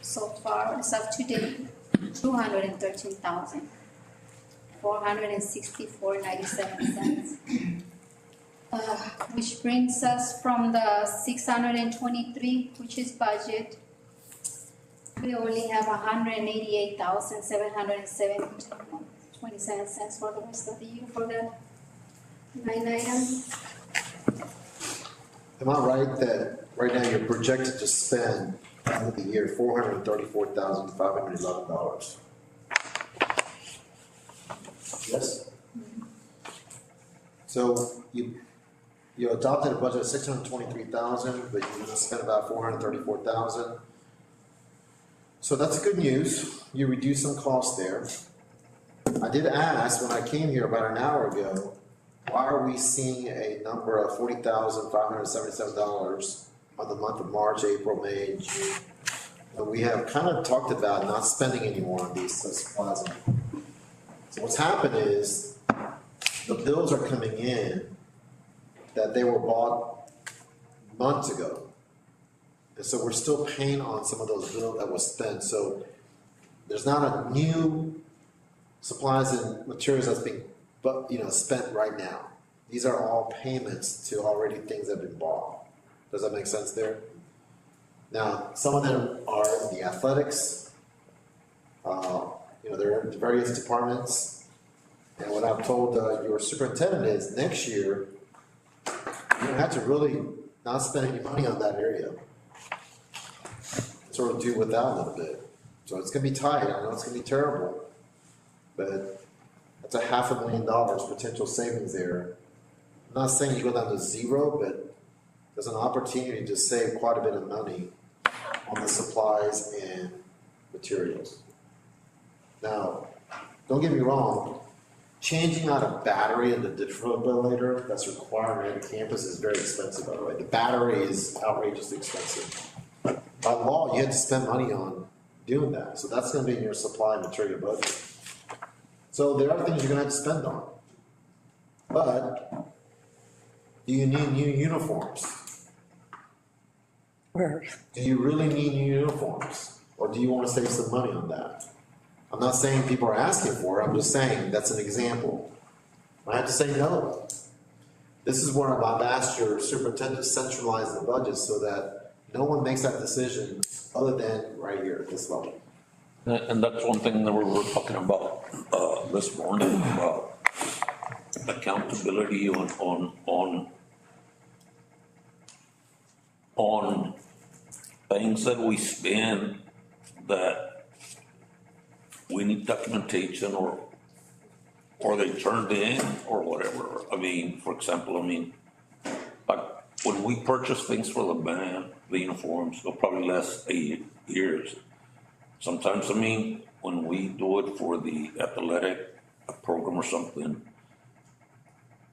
so far, as of today, $213,464.97. Which brings us from the 623, which is budget. We only have $188,772.27 for the rest of the year for that line item. Am I right that right now you're projected to spend end of the year $434,511? Yes? So you adopted a budget of $623,000, but you're gonna spend about $434,000. So that's good news. You reduced some costs there. I did ask when I came here about an hour ago, why are we seeing a number of $40,577 on the month of March, April, May, June? And we have kind of talked about not spending anymore on these supplies. So what's happened is the bills are coming in that they were bought months ago. And so we're still paying on some of those bills that was spent. So there's not a new supplies and materials that's being spent right now. These are all payments to already things that have been bought. Does that make sense there? Now, some of them are the athletics. They're in various departments. And what I've told your superintendent is next year, you don't have to really not spend any money on that area. Sort of do without a little bit. So it's gonna be tight. I know it's gonna be terrible, but That's $500,000 potential savings there. I'm not saying you go down to zero, but there's an opportunity to save quite a bit of money on the supplies and materials. Now, don't get me wrong, changing out a battery in the defibrillator that's required on campus is very expensive, by the way. The battery is outrageously expensive. By law, you had to spend money on doing that, so that's gonna be in your supply and material budget. So there are things you're gonna have to spend on. But, do you need new uniforms? Where? Do you really need new uniforms? Or do you wanna save some money on that? I'm not saying people are asking for it, I'm just saying that's an example. I have to say no. This is where I've asked your superintendent to centralize the budget so that no one makes that decision other than right here at this level. And that's one thing that we were talking about, this morning, about accountability on things that we spend that we need documentation or they turned in or whatever. I mean, for example, like when we purchase things for the band, the uniforms, they'll probably last 8 years. Sometimes, when we do it for the athletic program or something,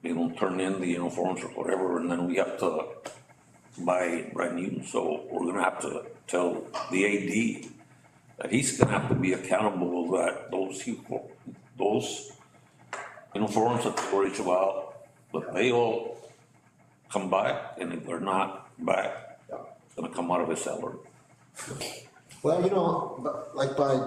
they don't turn in the uniforms or whatever, and then we have to buy brand new. So we're gonna have to tell the AD that he's gonna have to be accountable that those uniforms that they worry about, but they all come back, and if they're not back, it's gonna come out of his salary. Well, like by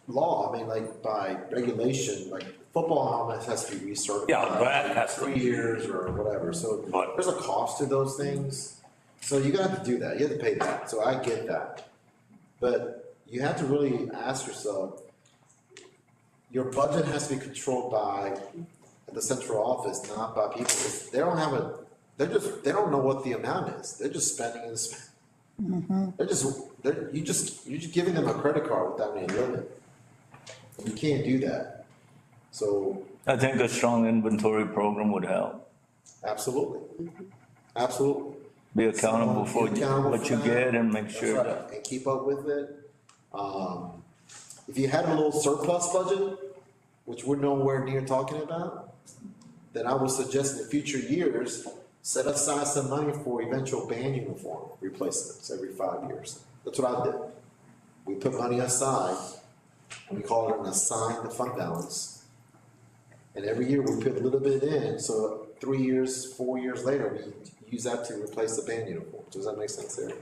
law, like by regulation, like football helmet has to be recertified. Yeah, that has to 3 years or whatever, so But- there's a cost to those things. So you gotta have to do that, you have to pay that, so I get that. But you have to really ask yourself, your budget has to be controlled by the central office, not by people. They don't have they don't know what the amount is, they're just spending and spending. You're just giving them a credit card without any limit. And you can't do that. So, I think a strong inventory program would help. absolutely. Absolutely. Be accountable for Be accountable what for you that. get and make That's sure right, that. and keep up with it. If you had a little surplus budget, which we're nowhere near talking about, then I would suggest in the future years, set aside some money for eventual band uniform replacements every 5 years. That's what I did. We put money aside, and we call it an assigned fund balance. And every year we put a little bit in, so 3 years, 4 years later, we use that to replace the band uniform. Does that make sense there?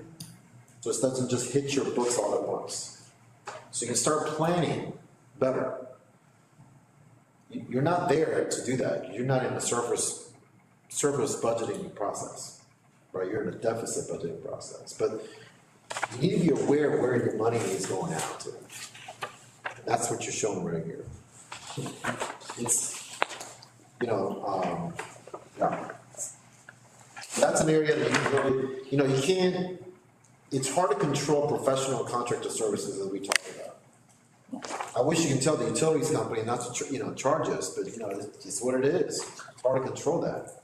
So it doesn't just hit your books all at once. So you can start planning better. You're not there to do that. You're not in the surface budgeting process, right? You're in a deficit budgeting process, but you need to be aware of where your money is going out to. That's what you're showing right here. It's, yeah. That's an area that you really, you can't, it's hard to control professional contractor services as we talked about. I wish you could tell the utilities company not to, charge us, but it's what it is. It's hard to control that.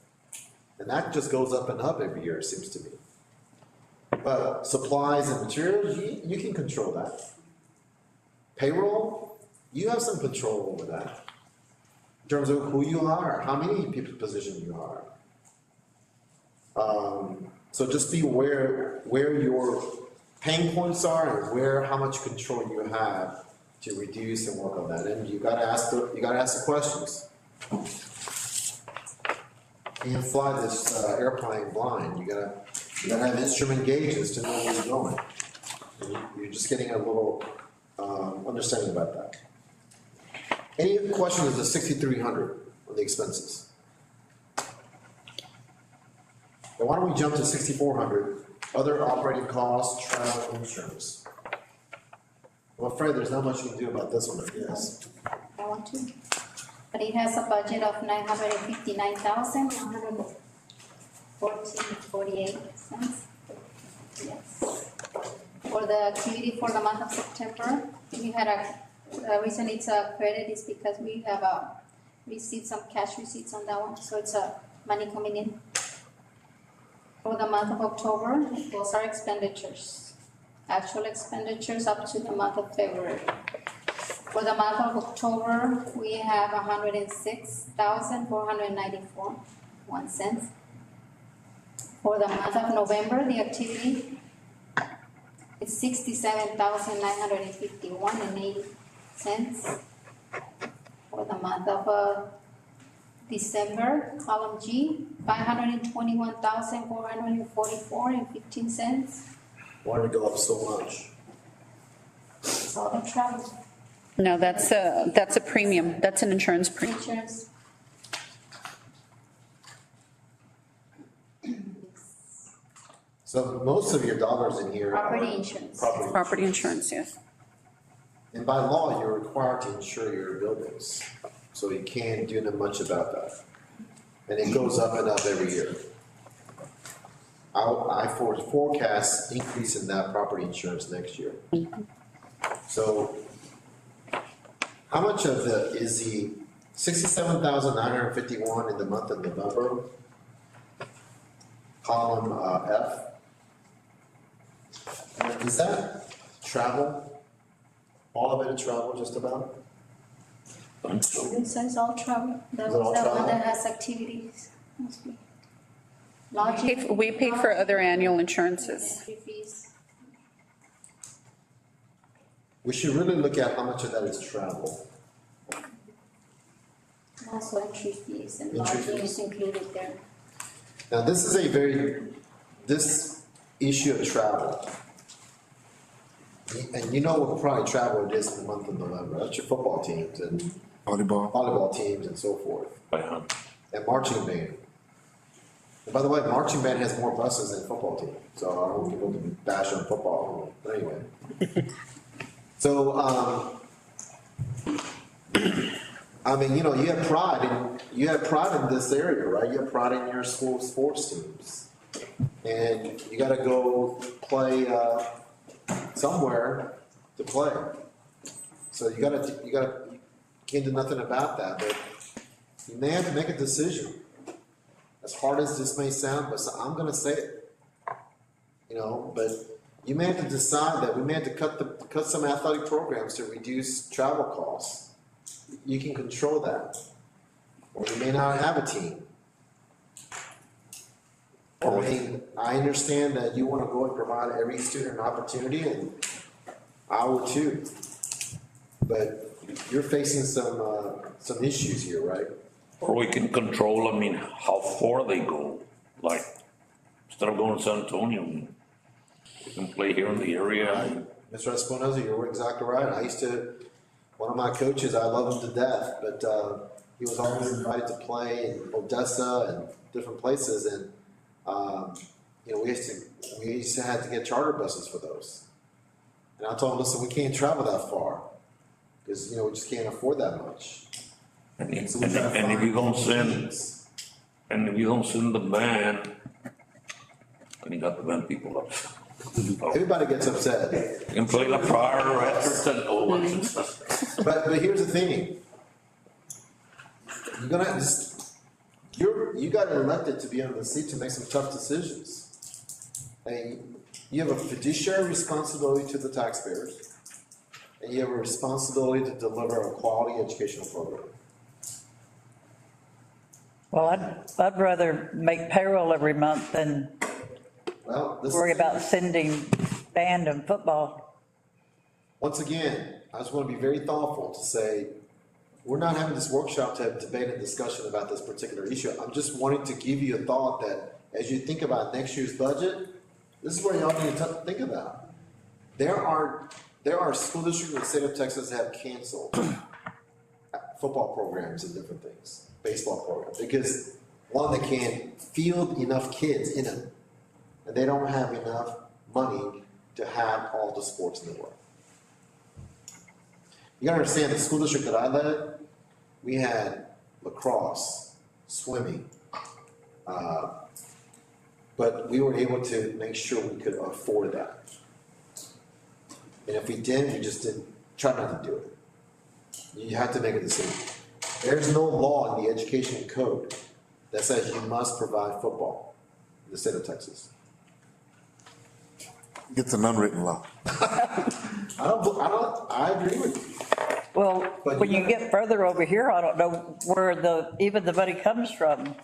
And that just goes up and up every year, it seems to me. But supplies and materials, you can control that. Payroll, you have some control over that. In terms of who you hire, how many people position you hire. So just be aware where your pain points are and how much control you have to reduce and work on that. And you gotta ask the questions. You can't fly this airplane blind. You gotta have instrument gauges to know where you're going. And you're just getting a little understanding about that. Any questions of the 6,300 on the expenses? Now why don't we jump to 6,400, other operating costs, travel, insurance. I'm afraid there's not much you can do about this one, I guess. I want to, but it has a budget of 959,114.48 cents. Yes. For the activity for the month of September, we had a reason it's a credit is because we have received some cash receipts on that one, so it's money coming in. For the month of October, those are expenditures. Actual expenditures up to the month of February. For the month of October, we have 106,494.01 cents. For the month of November, the activity is 67,951.80 cents. For the month of December, column G, 521,444.15 cents. Why did it go up so much? That's all the travel No, that's a premium. That's an insurance premium. insurance. So most of your dollars in here are. Property insurance. Property insurance, yes. And by law, you're required to insure your buildings, so you can't do much about that. And it goes up and up every year. I forecast increase in that property insurance next year. So how much of is the 67,951 in the month of November? Column F. Is that travel? All of it is travel, just about? It says all travel. That Is it all was that one travel? that has activities. Must be. Lodging. We pay for other annual insurances. Entry fees. We should really look at how much of that is travel. Also entry fees and Entry lodging fees. is included there. Now, this is this issue of travel. And you know what probably travel it is in the month of November. That's your football teams and volleyball teams and so forth. And marching band. And by the way, marching band has more buses than football team, so I don't want people to bash on football, but anyway. So, I mean, you know, you have pride in this area, right? You have pride in your school sports teams. And you gotta go play, somewhere to play. So you can't do nothing about that, but you may have to make a decision. As hard as this may sound, but I'm gonna say it. You know, but you may have to decide that we may have to cut some athletic programs to reduce travel costs. You can control that. Or you may not have a team. I mean, I understand that you wanna go and provide every student an opportunity, and I would too. But you're facing some issues here, right? Or we can control, I mean, how far they go, like, instead of going to San Antonio, we can play here in the area. Mr. Espinoza, you're exactly right. One of my coaches, I love him to death, but, he was always invited to play in Odessa and different places, and, you know, we used to have to get charter buses for those. And I told him, listen, we can't travel that far, because, you know, we just can't afford that much. And if So we gotta and if you find don't send, solutions. and if you don't send the band, then you got the band people up. Everybody gets upset. You can play La Prior or Edgerton or what and stuff. But here's the thing. You're gonna you got elected to be on the seat to make some tough decisions. And you have a fiduciary responsibility to the taxpayers, and you have a responsibility to deliver a quality educational program. Well, I'd rather make payroll every month than Well, worry about sending band and football. once again, I just want to be very thoughtful to say, we're not having this workshop to have debate and discussion about this particular issue. I'm just wanting to give you a thought that as you think about next year's budget, this is where y'all need to think about. There are school districts in the state of Texas that have canceled football programs and different things, baseball programs, because one, they can't field enough kids in them, and they don't have enough money to have all the sports in the world. You gotta understand, the school district that I led, we had lacrosse, swimming, but we were able to make sure we could afford that. And if we didn't, we just didn't, try not to do it. You have to make a decision. There's no law in the education code that says you must provide football in the state of Texas. It's an unwritten law. I agree with you. Well, But when you you get further over here, I don't know where even the money comes from.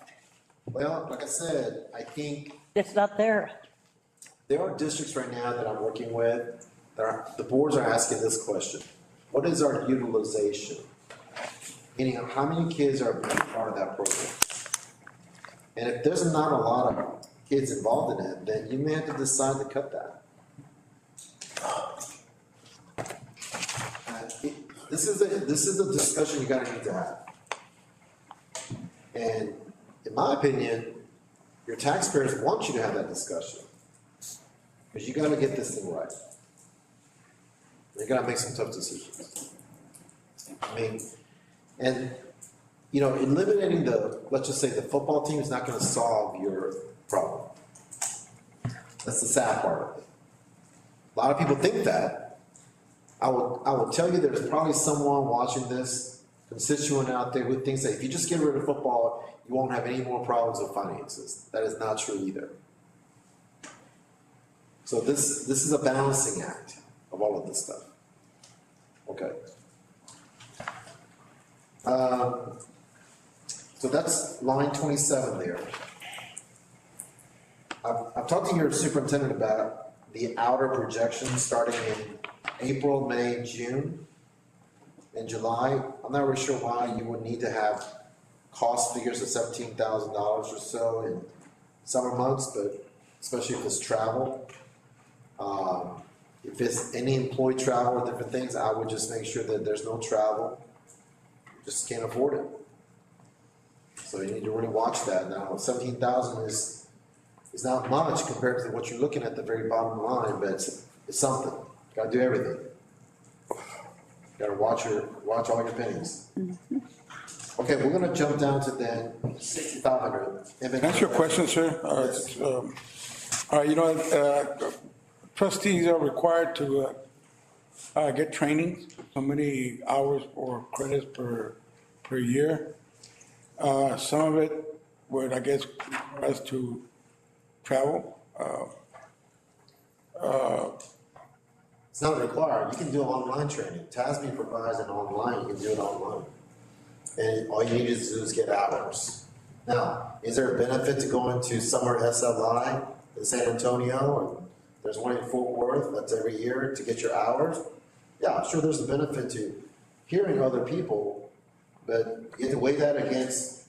Well, like I said, I think It's not there. there are districts right now that I'm working with, the boards are asking this question. What is our utilization? Meaning, how many kids are being part of that program? And if there's not a lot of kids involved in it, then you may have to decide to cut that. This is a discussion you gotta need to have. And in my opinion, your taxpayers want you to have that discussion. Because you gotta get this thing right. You gotta make some tough decisions. I mean, and, you know, eliminating let's just say the football team is not gonna solve your problem. That's the sad part of it. A lot of people think that. I will tell you there's probably someone watching this, constituent out there who thinks that if you just get rid of football, you won't have any more problems with finances. That is not true either. So this is a balancing act of all of this stuff. Okay. So that's line 27 there. I've talked to your superintendent about the outer projections starting in April, May, June, and July. I'm not really sure why you would need to have cost figures of $17,000 or so in summer months, but especially if it's travel. If it's any employee travel or different things, I would just make sure that there's no travel. Just can't afford it. So you need to really watch that. Now, 17,000 is not much compared to what you're looking at the very bottom line, but it's something. Gotta do everything. Gotta watch all your pennies. Okay, we're gonna jump down to then 6,500. That's your question, sir. Trustees are required to get training, so many hours or credits per year. Some of it would, I guess, require us to travel. It's not required. You can do online training. TASB provides it online. You can do it online. And all you need to do is get hours. Now, is there a benefit to going to summer SLI in San Antonio? And there's one in Fort Worth, that's every year, to get your hours? Yeah, I'm sure there's a benefit to hearing other people, but you have to weigh that against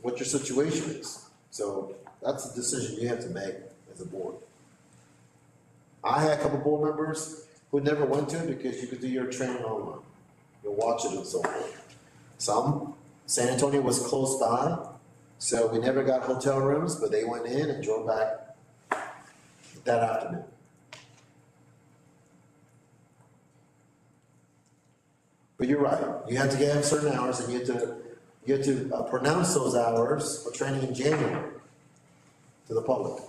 what your situation is. So that's a decision you have to make as a board. I had a couple board members who never went to it because you could do your training online. You'll watch it and so forth. San Antonio was close by, so we never got hotel rooms, but they went in and drove back that afternoon. But you're right, you have to get certain hours and you have to pronounce those hours for training in January to the public.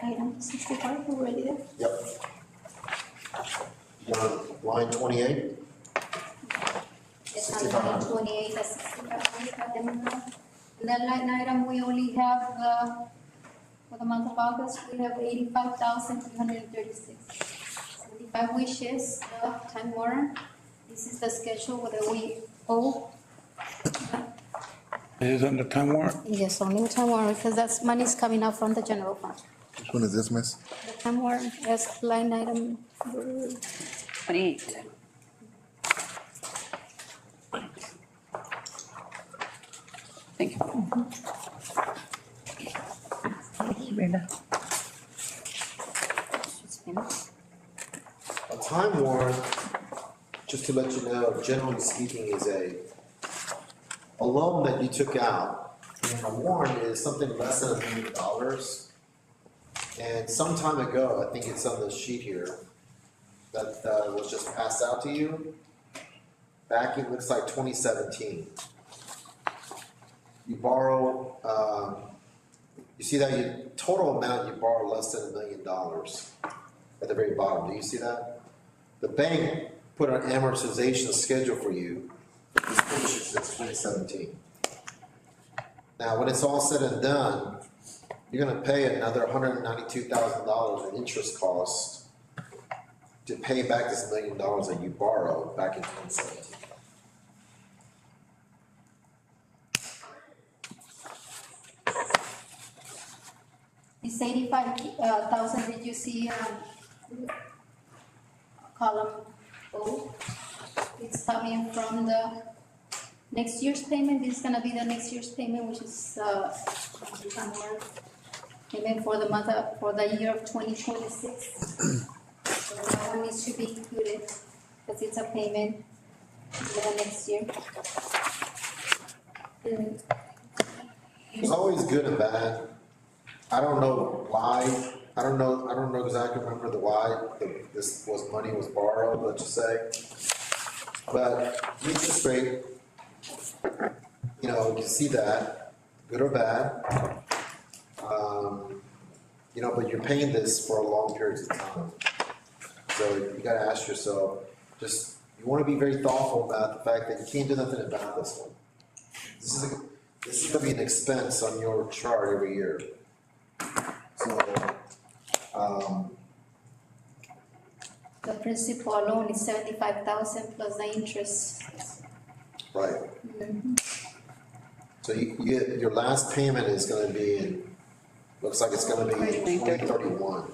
Item 65 already there? Yep. Line 28? It's on line 28, that's 65, and that line item, we only have, for the month of August, we have 85,336. 75 wishes, time warrant. This is the schedule that we owe. It is on the time warrant. Yes, only the time warrant, because that's money's coming out from the general fund. Which one is this, miss? The time warrant, that's line item 28. Thank you. Sabrina. A time warrant, just to let you know, generally speaking, is a loan that you took out, and a warrant is something less than $1 million. And some time ago, I think it's on the sheet here, that was just passed out to you, back in, looks like 2017. You borrow, you see that total amount you borrow less than $1 million. at the very bottom. Do you see that? The bank put an amortization schedule for you for these finishes since 2017. Now, when it's all said and done, you're gonna pay another $192,000 in interest costs to pay back this $1 million that you borrowed back in 2017. This 85,000, did you see, column O? It's coming from the next year's payment. This is gonna be the next year's payment, which is, somewhere, payment for the month for the year of 2026. So that one needs to be included, because it's a payment for the next year. It's always good and bad. I don't know why, I don't know exactly remember this money was borrowed, let's just say. But interest rate, you know, you can see that, good or bad. You know, but you're paying this for a long period of time. So you gotta ask yourself, you wanna be very thoughtful about the fact that you can't do nothing about this one. This is gonna be an expense on your chart every year. So, The principal alone is 75,000 plus the interest. right. So your last payment is gonna be looks like it's gonna be 2031.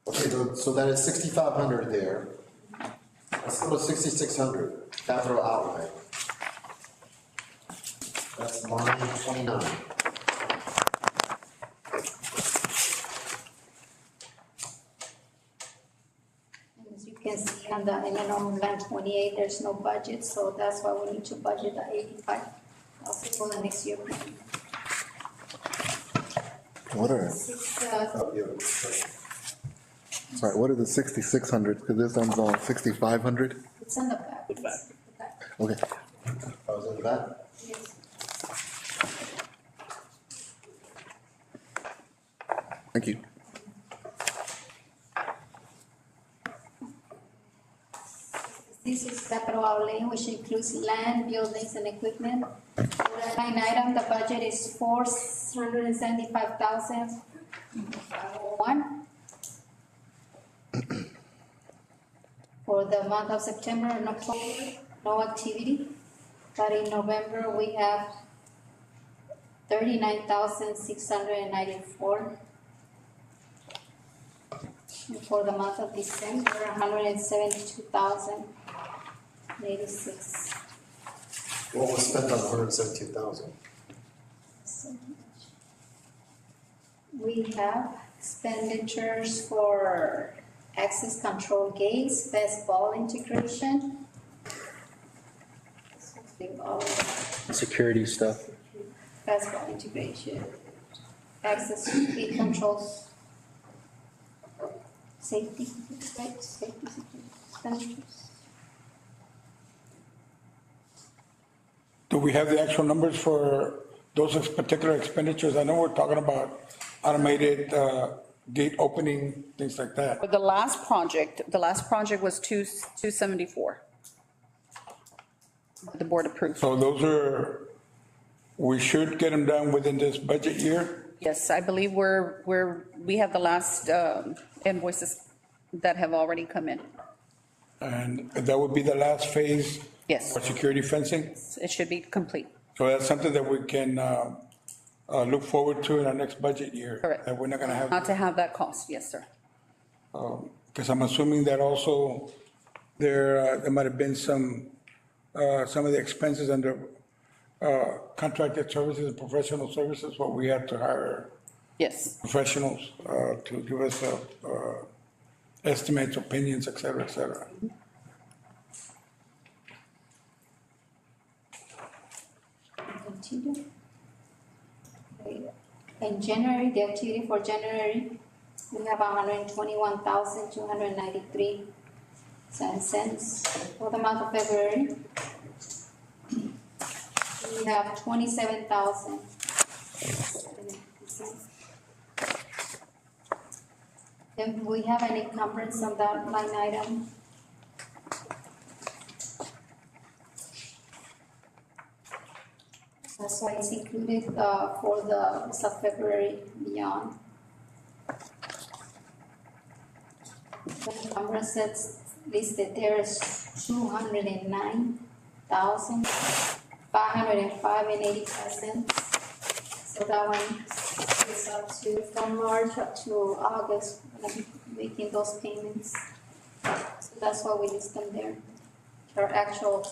Okay, so that is 6,500 there. Let's go to 6,600, capital outlay. That's line 29. As you can see on line 28, there's no budget, so that's why we need to budget the 85,000 for the next year. What are, Oh, yeah. sorry, what are the 6,600? Because this one's on 6,500? It's on the back. Okay. Oh, is it in the back? Yes. Thank you. This is capital outlay, which includes land, buildings, and equipment. For the line item, the budget is 475,001. For the month of September and October, no activity. But in November, we have 39,694. And for the month of December, 172,086. What was spent on 172,000? We have expenditures for access control gates, best ball integration. Security stuff. Best ball integration, access gate controls. Safety, right, safety expenditures. Do we have the actual numbers for those particular expenditures? I know we're talking about automated, gate opening, things like that. For the last project was 274. The board approved. So we should get them done within this budget year? Yes, I believe we have the last invoices that have already come in. And that would be the last phase? Yes. For security fencing? It should be complete. So that's something that we can, look forward to in our next budget year? Correct. That we're not gonna have? Not to have that cost, yes, sir. Because I'm assuming that also there might have been some of the expenses under contracted services and professional services, what we had to hire Yes, professionals to give us estimates, opinions, et cetera, et cetera. Continue. In January, the activity for January, we have 121,293 cents. For the month of February, we we have 27,000. If we have any encumbrance on that line item. That's why it's included, for the sub-February beyond. The encumbrances listed there is 209,505.85 cents. So that one is up to, from March up to August, making those payments. So that's why we list them there. Our actual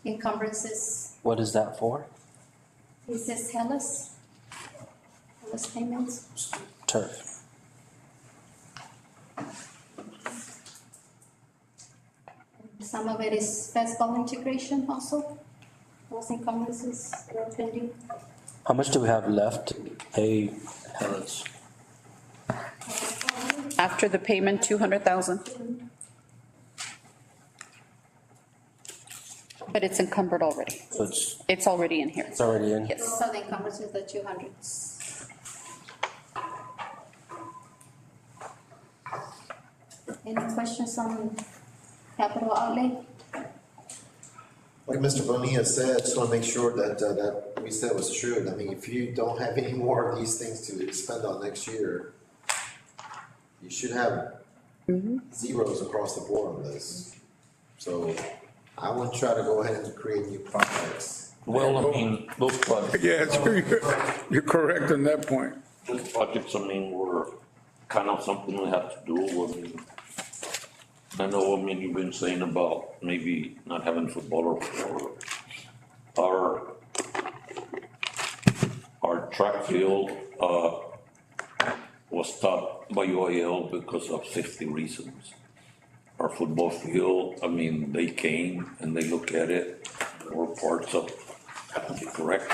encumbrances. What is that for? This is Hellas payments. Turf. Some of it is fastball integration also. Those encumbrances are pending. How much do we have left to pay Hellas? After the payment, 200,000. But it's encumbered already. So it's It's already in here. already in? Yes. Those are the encumbrances, the 200s. Any questions on capital outlay? Like Mr. Bonilla said, just wanna make sure that, that we said was true. I mean, if you don't have any more of these things to spend on next year, you should have zeros across the board on this. So I wouldn't try to go ahead and create new projects. Well, I mean, those projects. Yeah, you're correct on that point. Those projects, I mean, were kind of something we have to do. I mean, I know, I mean, you've been saying about maybe not having football or our track field, was stopped by UIL because of safety reasons. Our football field, I mean, they came and they look at it, or parts of, have to be correct.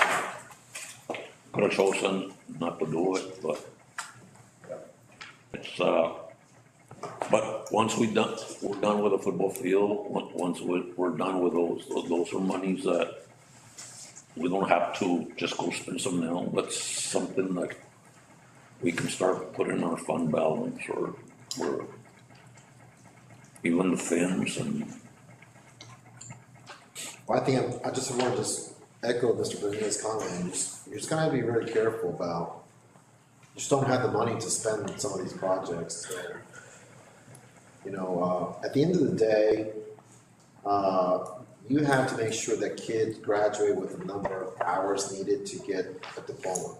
Could have chosen not to do it, but it's, but once we're done with the football field, once we're done with those are monies that we don't have to just go spend some now, but something that we can start putting in our fund balance or even the fins and. Well, I think I just want to just echo Mr. Bonilla's comment. You're just gonna be really careful about, you just don't have the money to spend on some of these projects, so. You know, at the end of the day, you have to make sure that kids graduate with the number of hours needed to get a diploma.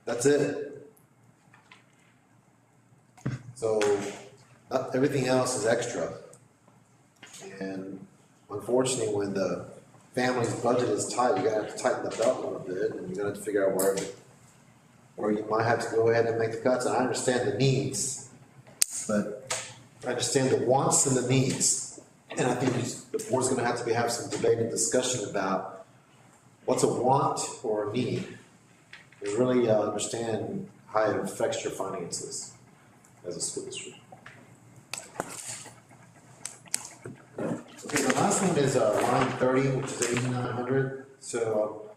That's it. So, everything else is extra. And unfortunately, when the family's budget is tight, you're gonna have to tighten the belt a little bit, and you're gonna have to figure out where you might have to go ahead and make the cuts. And I understand the needs, but I understand the wants and the needs. And I think the board's gonna have to have some debate and discussion about what's a want or a need. And really understand how it affects your finances as a school district. Okay, the last one is line 30, which is 8,900. So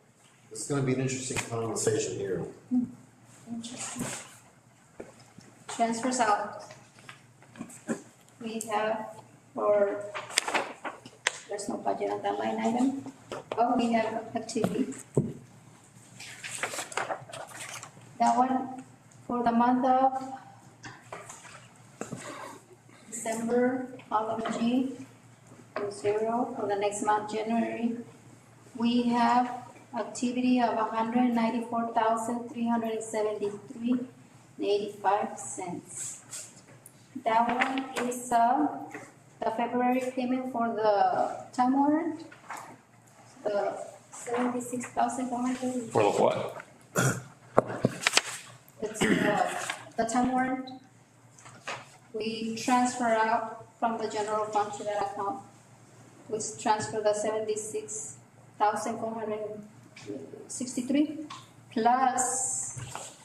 this is gonna be an interesting conversation here. Interesting. Transfers out. We have, or there's no budget on that line item. Oh, we have activity. That one, for the month of December, G, 0. For the next month, January, we have activity of 194,373.85. That one is the February payment for the time warrant, the 76,400. For the what? It's the time warrant. We transfer out from the general fund to that account. We transfer the 76,463 plus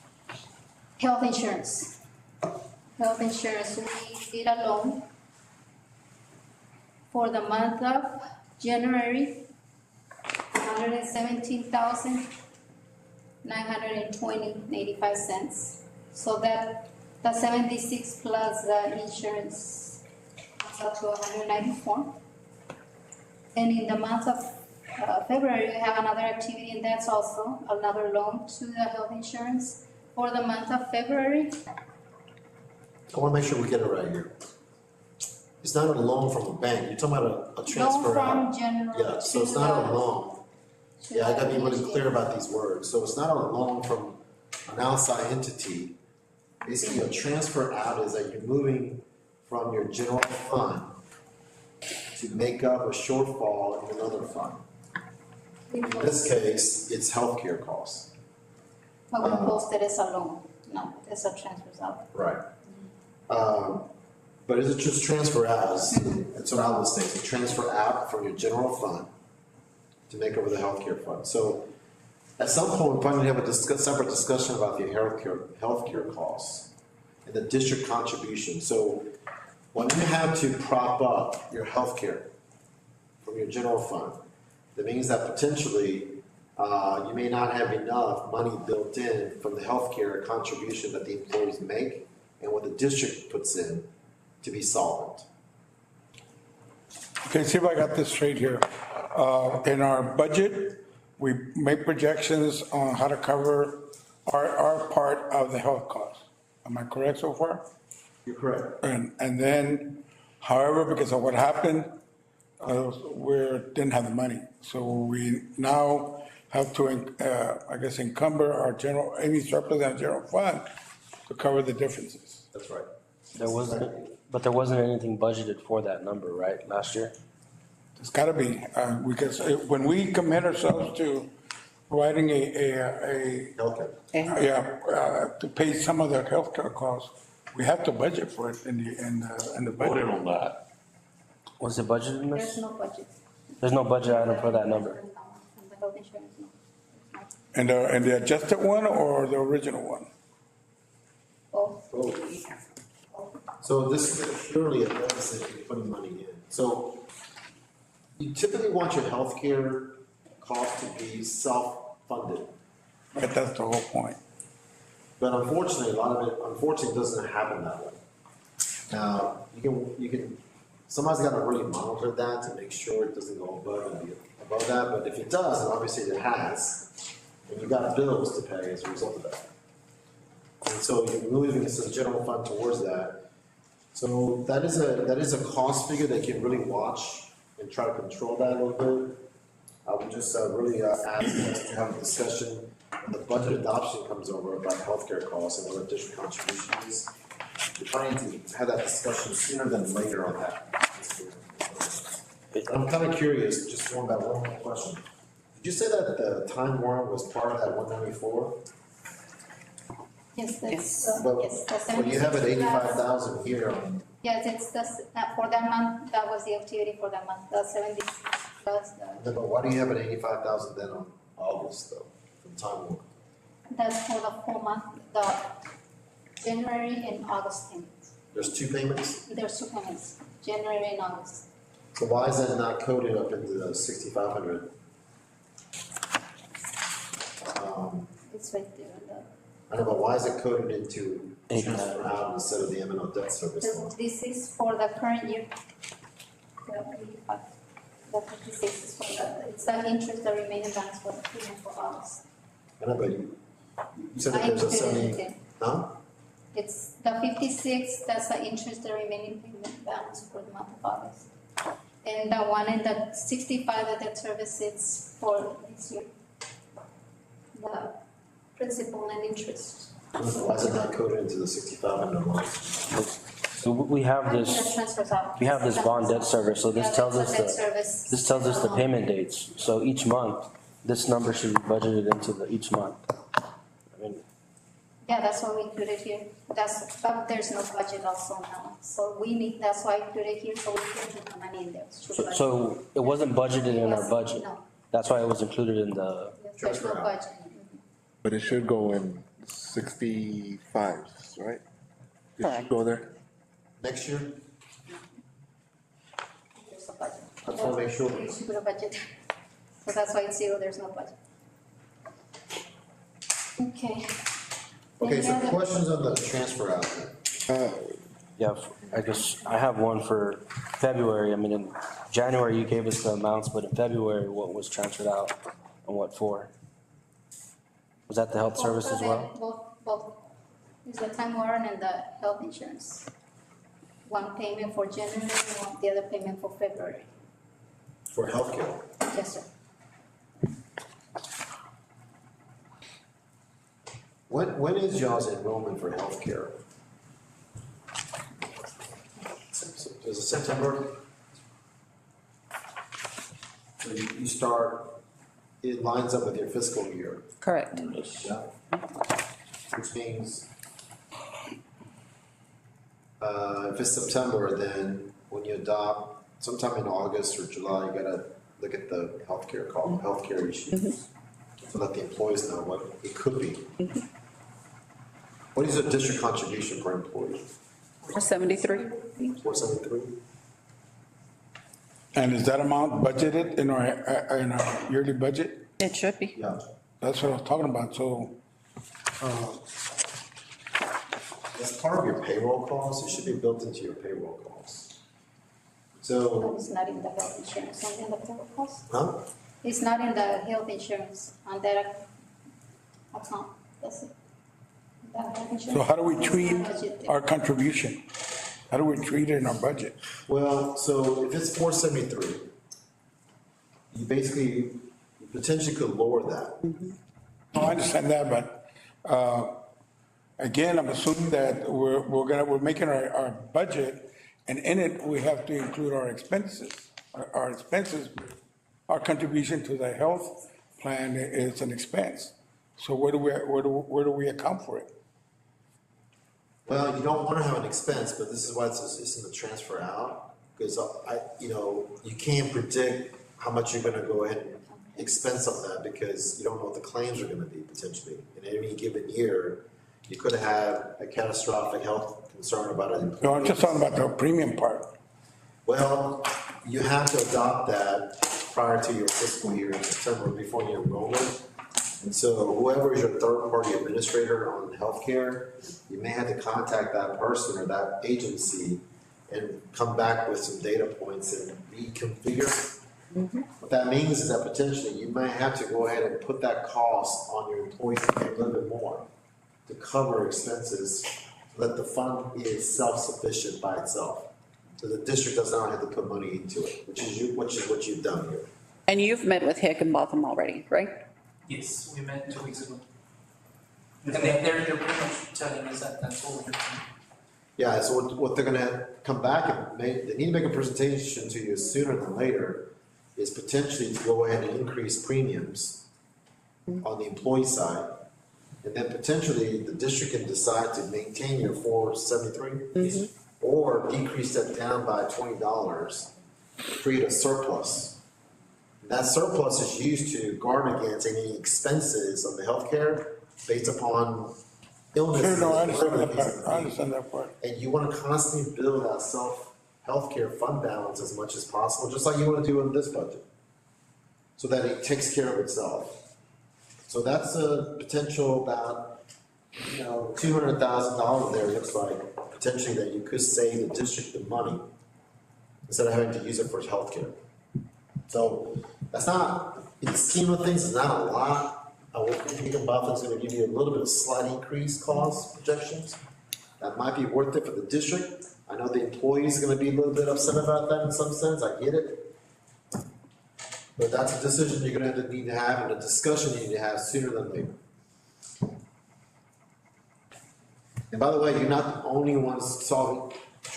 health insurance. Health insurance, we did a loan for the month of January $117,920.85. So that, the 76 plus the insurance comes up to 194. And in the month of February, we have another activity, and that's also another loan to the health insurance for the month of February. I wanna make sure we get it right here. It's not a loan from a bank, you're talking about a transfer Loan out. from general. Yeah, so it's not a loan. Yeah, I gotta be really clear about these words. So it's not a loan from an outside entity. Basically, a transfer out is that you're moving from your general fund to make up a shortfall in another fund. In this case, it's healthcare costs. But we posted as a loan, no, it's a transfer out. Right. But is it just transfer out? That's what I was thinking, transfer out from your general fund to make over the healthcare fund. So at some point, we're probably gonna have a separate discussion about the healthcare costs and the district contribution. So when you have to prop up your healthcare from your general fund, that means that potentially, you may not have enough money built in from the healthcare contribution that the employees make and what the district puts in to be solvent. Okay, see if I got this straight here. In our budget, we make projections on how to cover our part of the health costs. Am I correct so far? You're correct. And then, however, because of what happened, we didn't have the money. So we now have to, I guess, encumber our any surplus in our general fund to cover the differences. That's right. But there wasn't anything budgeted for that number, right, last year? It's gotta be, because when we commit ourselves to providing Okay. to pay some of the healthcare costs, we have to budget for it in the Voted budget. on that. Was it budgeted in There's this? no budget. There's no budget item for that number. And the health insurance, no. And the adjusted one or the original one? So this is purely a deficit you're putting money in. So you typically want your healthcare cost to be self-funded. But that's the whole point. But unfortunately, a lot of it, unfortunately, doesn't happen that way. Now, you can, somebody's gotta really monitor that to make sure it doesn't go above that, but if it does, and obviously it has, and you've got bills to pay as a result of that. And so you're moving this as a general fund towards that. So that is a cost figure that you can really watch and try to control that a little bit. I would just really ask us to have a discussion when the budget adoption comes over about healthcare costs and what our district contribution is. We're trying to have that discussion sooner than later on that. I'm kind of curious, just going back one more question. Did you say that the Time Warner was part of that 194? Yes, that's, Yes. yes, the Well, you have it 76 plus. 85,000 here. Yes, it's the, for that month, that was the activity for that month, the 76 plus, But why do you have it 85,000 then on August though, from Time Warner? that's for the full month, the January and August payments. There's two payments? There's 2 payments, January and August. So why is that not coded up into the 6,500? It's right there. I don't know, why is it coded into Eight. transfer out instead of the M and O debt service loan? This is for the current year. The 56 is for the, it's the interest, the remaining balance for the payment for August. I know, but you said that I there's a included it 70, in. huh? It's the 56, that's the interest, the remaining payment balance for the month of August. And the one in the 65, the debt service, it's for this year. The principal and interest. Why is it not coded into the 6,500 line? So we have The this, transfers out. we have this bond debt service, so this Yeah, tells that's us the debt the, service. this tells us the payment dates. So each month, this number should be budgeted into each month. I mean, Yeah, that's why we included here. But there's no budget also now. So we need, that's why I included here, so we can put the money in there. so it wasn't budgeted in our budget. No, That's why it was included in the, there's no Transfer out. budget. But it should go in 65s, right? It should go there. Next year? There's a budget. I just wanna make sure. You should put a budget. So that's why it's zero, there's no budget. Okay. Okay, so Any other- questions on the transfer out then? Yeah, I guess I have one for February. I mean, in January, you gave us the amounts, but in February, what was transferred out and what for? Was that the health service as well? Both. It's the time warrant and the health insurance. One payment for January, and the other payment for February. For healthcare? Yes, sir. When is y'all's enrollment for healthcare? Is it September? So you start, it lines up with your fiscal year. Correct. Yeah. Which means, if it's September, then when you adopt, sometime in August or July, you gotta look at the healthcare issues. To let the employees know what it could be. What is the district contribution per employee? 473. 473? And is that amount budgeted in our yearly budget? It should be. Yeah. That's what I was talking about, so, That's part of your payroll costs. It should be built into your payroll costs. But So, it's not in the health insurance, only in the payroll cost. huh? It's not in the health insurance on that account, that's it. The health insurance so how do we is treat not budgeted. our contribution? How do we treat it in our budget? Well, so if it's 473, you basically potentially could lower that. No, I understand that, but, again, I'm assuming that we're making our budget, and in it, we have to include our expenses. Our expenses, our contribution to the health plan is an expense. So where do we account for it? Well, you don't want to have an expense, but this is why it's in the transfer out, because you can't predict how much you're gonna go ahead and expense on that, because you don't know what the claims are gonna be potentially. In any given year, you could have a catastrophic health concern about an employee. No, I'm just talking about the premium part. Well, you have to adopt that prior to your fiscal year in September, before your enrollment. And so whoever is your third-party administrator on healthcare, you may have to contact that person or that agency and come back with some data points and reconfigure. What that means is that potentially you may have to go ahead and put that cost on your employees to pay a little bit more to cover expenses, so that the fund is self-sufficient by itself. So the district does not have to put money into it, which is what you've done here. And you've met with Higginbotham already, right? Yes, we met 2 weeks ago. And they're pretty much telling us that that's what we're doing. Yeah, so what they're gonna come back and they need to make a presentation to you sooner than later, is potentially to go ahead and increase premiums on the employee side. And then potentially the district can decide to maintain your 473 or decrease that down by $20, create a surplus. That surplus is used to guard against any expenses on the healthcare based upon illnesses. Sure, no, I understand whatever that the case part, may I be. understand that part. And you want to constantly build that healthcare fund balance as much as possible, just like you want to do in this budget, so that it takes care of itself. So that's a potential about, $200,000 there, looks like, potentially that you could save the district the money instead of having to use it for healthcare. So that's not, in the scheme of things, it's not a lot. I would think Higginbotham's gonna give you a little bit of slight increase cost projections. That might be worth it for the district. I know the employee's gonna be a little bit upset about that in some sense, I get it. But that's a decision you're gonna need to have and a discussion you need to have sooner than later. And by the way, you're not the only ones trying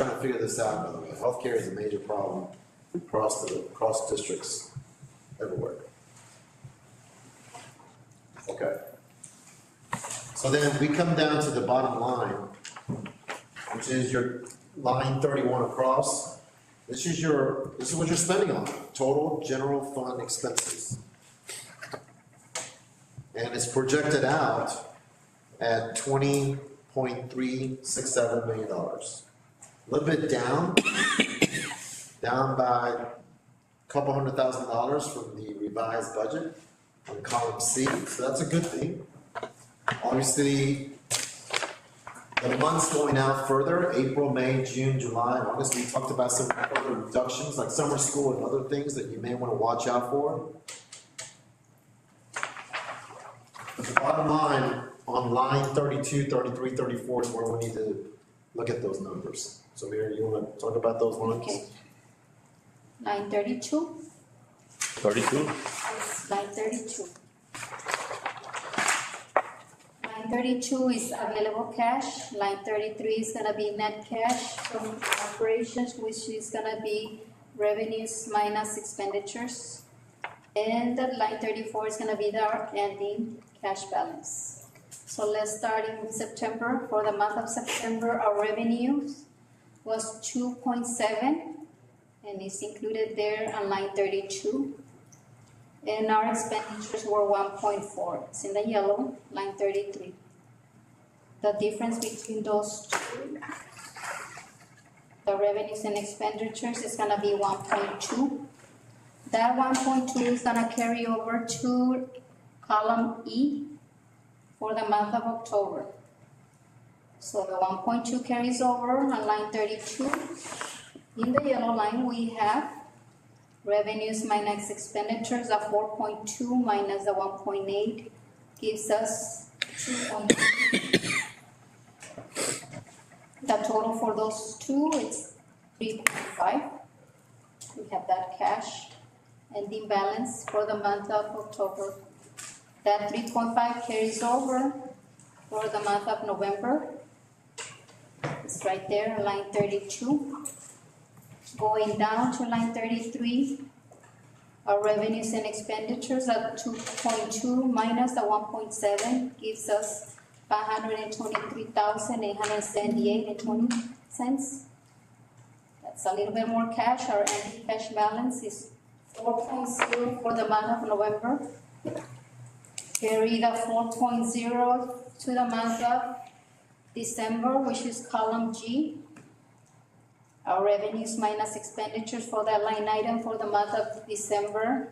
to figure this out, by the way. Healthcare is a major problem across districts everywhere. Okay. So then we come down to the bottom line, which is your line 31 across. This is what you're spending on, total general fund expenses. And it's projected out at $20.367 million. A little bit down by couple $100,000 from the revised budget on column C, so that's a good thing. Obviously, the months going out further, April, May, June, July, and August, we talked about some further reductions, like summer school and other things that you may wanna watch out for. But the bottom line, on line 32, 33, 34 is where we need to look at those numbers. So Mayor, you wanna talk about those lines? Okay. Line 32, 32? line 32. Line 32 is available cash, line 33 is gonna be net cash from operations, which is gonna be revenues minus expenditures. And the line 34 is gonna be our ending cash balance. So let's start in September. For the month of September, our revenues was 2.7, and it's included there on line 32. And our expenditures were 1.4, it's in the yellow, line 33. The difference between those two, the revenues and expenditures, is gonna be 1.2. That 1.2 is gonna carry over to column E for the month of October. So the 1.2 carries over on line 32. In the yellow line, we have revenues minus expenditures of 4.2 minus the 1.8 gives us 2.2. The total for those two is 3.5. We have that cash and the balance for the month of October. That 3.5 carries over for the month of November. It's right there, line 32. Going down to line 33, our revenues and expenditures at 2.2 minus the 1.7 gives us 523,878.20. That's a little bit more cash. Our ending cash balance is 4.0 for the month of November. Carry the 4.0 to the month of December, which is column G. Our revenues minus expenditures for that line item for the month of December,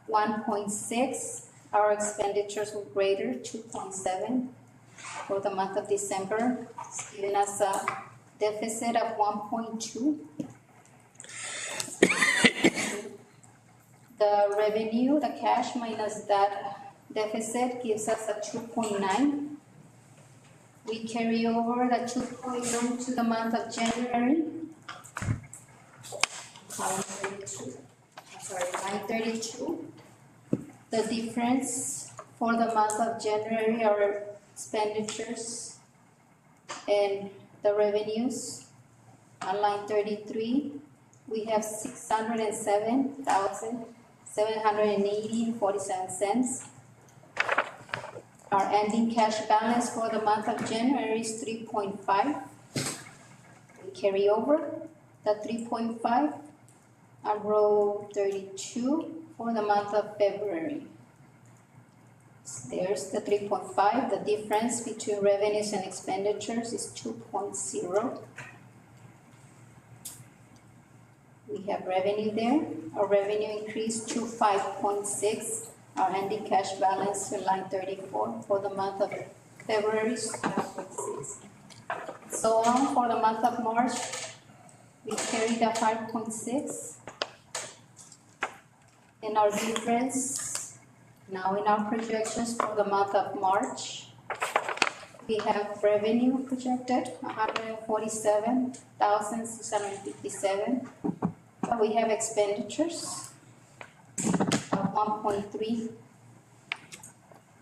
1.6. Our expenditures were greater, 2.7 for the month of December. It's giving us a deficit of 1.2. The revenue, the cash minus that deficit gives us a 2.9. We carry over the 2.9 to the month of January. Column 32, line 32. The difference for the month of January are expenditures and the revenues. On line 33, we have 607,780.47 cents. Our ending cash balance for the month of January is 3.5. We carry over the 3.5 on row 32 for the month of February. There's the 3.5. The difference between revenues and expenditures is 2.0. We have revenue there. Our revenue increased to 5.6. Our ending cash balance in line 34 for the month of February is 5.6. So on for the month of March, we carried a 5.6. And our difference now in our projections for the month of March, we have revenue projected 147,657. We have expenditures of 1.3.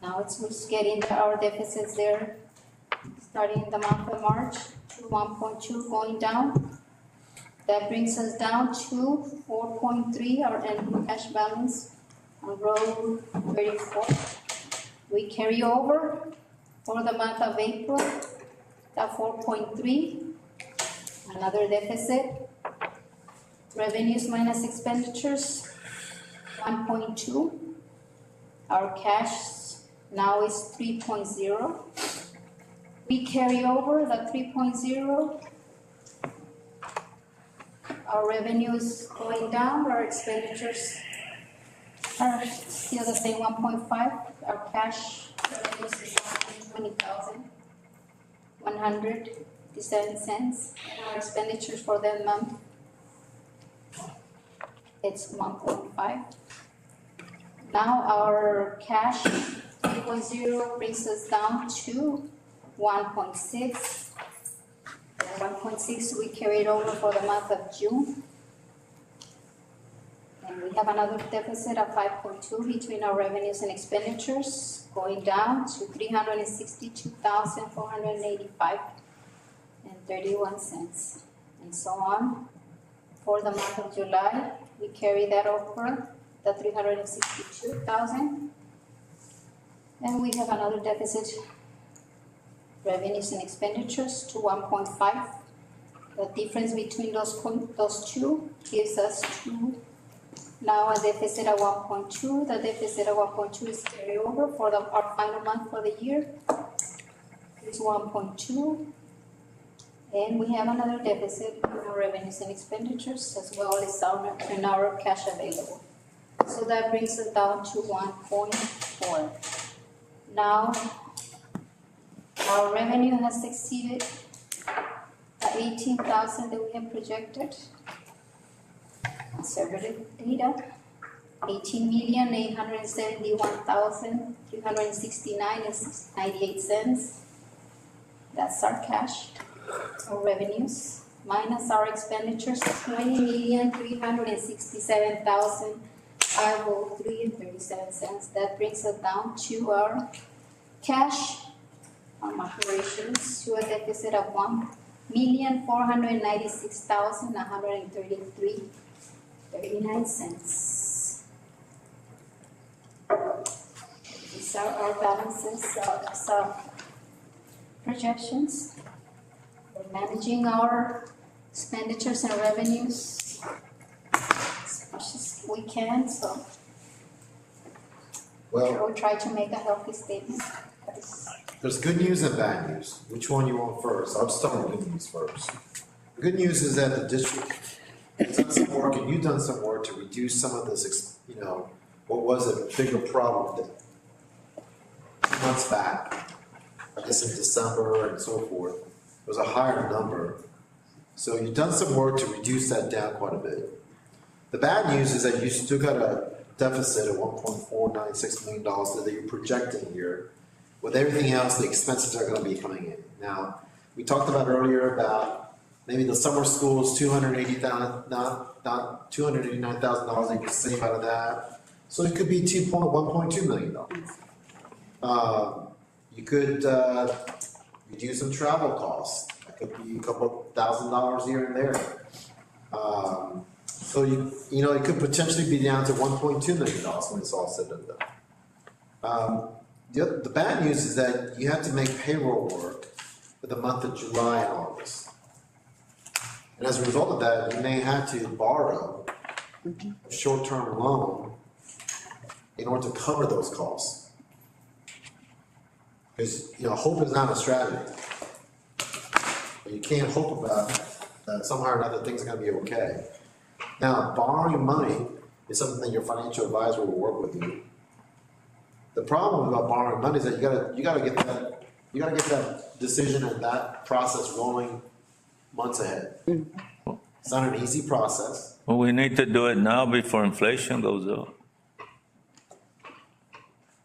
Now it's just getting our deficits there, starting in the month of March to 1.2 going down. That brings us down to 4.3, our ending cash balance on row 34. We carry over for the month of April, the 4.3, another deficit. Revenues minus expenditures, 1.2. Our cash now is 3.0. We carry over the 3.0 our revenue is going down, our expenditures are still the same, 1.5. Our cash revenues is 120,157 cents. And our expenditures for that month, it's 1.5. Now our cash 3.0 brings us down to 1.6. 1.6 we carried over for the month of June. And we have another deficit of 5.2 between our revenues and expenditures, going down to 362,485.31 cents, and so on. For the month of July, we carry that over, the 362,000. And we have another deficit, revenues and expenditures, to 1.5. The difference between those two gives us now a deficit of 1.2. The deficit of 1.2 is carried over for our final month for the year. It's 1.2. And we have another deficit in our revenues and expenditures, as well as in our cash available. So that brings us down to 1.4. Now, our revenue has exceeded the 18,000 that we have projected. Conservative data, 18,871,369.98. That's our cash, our revenues, minus our expenditures, 20,367,503.37. That brings us down to our cash operations to a deficit of 1,496,133.39. These are our balances, some projections. We're managing our expenditures and revenues as much as we can, so we'll try to make a healthy statement. There's good news and bad news. Which one you want first? I'll start with good news first. The good news is that the district has done some work, and you've done some work to reduce some of this, what was a bigger problem that months back, I guess in December and so forth, it was a higher number. So you've done some work to reduce that down quite a bit. The bad news is that you still got a deficit of $1.496 million that you're projecting here. With everything else, the expenses are going to be coming in. Now, we talked about earlier about maybe the summer school is $289,000 that you can save out of that. So it could be $1.2 million. You could reduce some travel costs. That could be a couple $1,000 here and there. So it could potentially be down to $1.2 million when it's all said and done. The bad news is that you have to make payroll work for the month of July and August. And as a result of that, you may have to borrow a short-term loan in order to cover those costs. Because, hope is not a strategy. You can't hope about that somehow or another things are going to be okay. Now, borrowing money is something that your financial advisor will work with you. The problem about borrowing money is that you gotta get that decision and that process rolling months ahead. It's not an easy process. Well, we need to do it now before inflation goes up.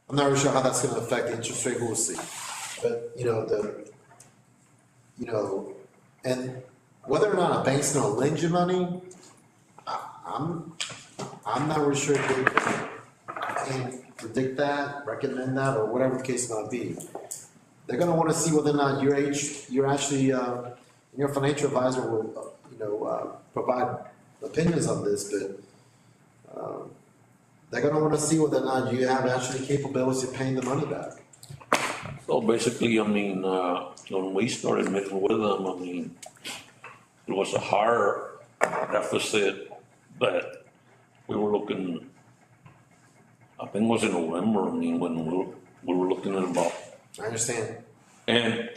I'm not really sure how that's gonna affect the interest rate, we'll see. But, and whether or not a bank's gonna lend you money, I'm not really sure if they can predict that, recommend that, or whatever the case might be. They're gonna wanna see whether or not you're actually, your financial advisor will, provide opinions on this, but, they're gonna wanna see whether or not you have actually capabilities of paying the money back. So basically, when we started meeting with them, it was a higher deficit that we were looking, I think it was in November, when we were looking at about. I understand. And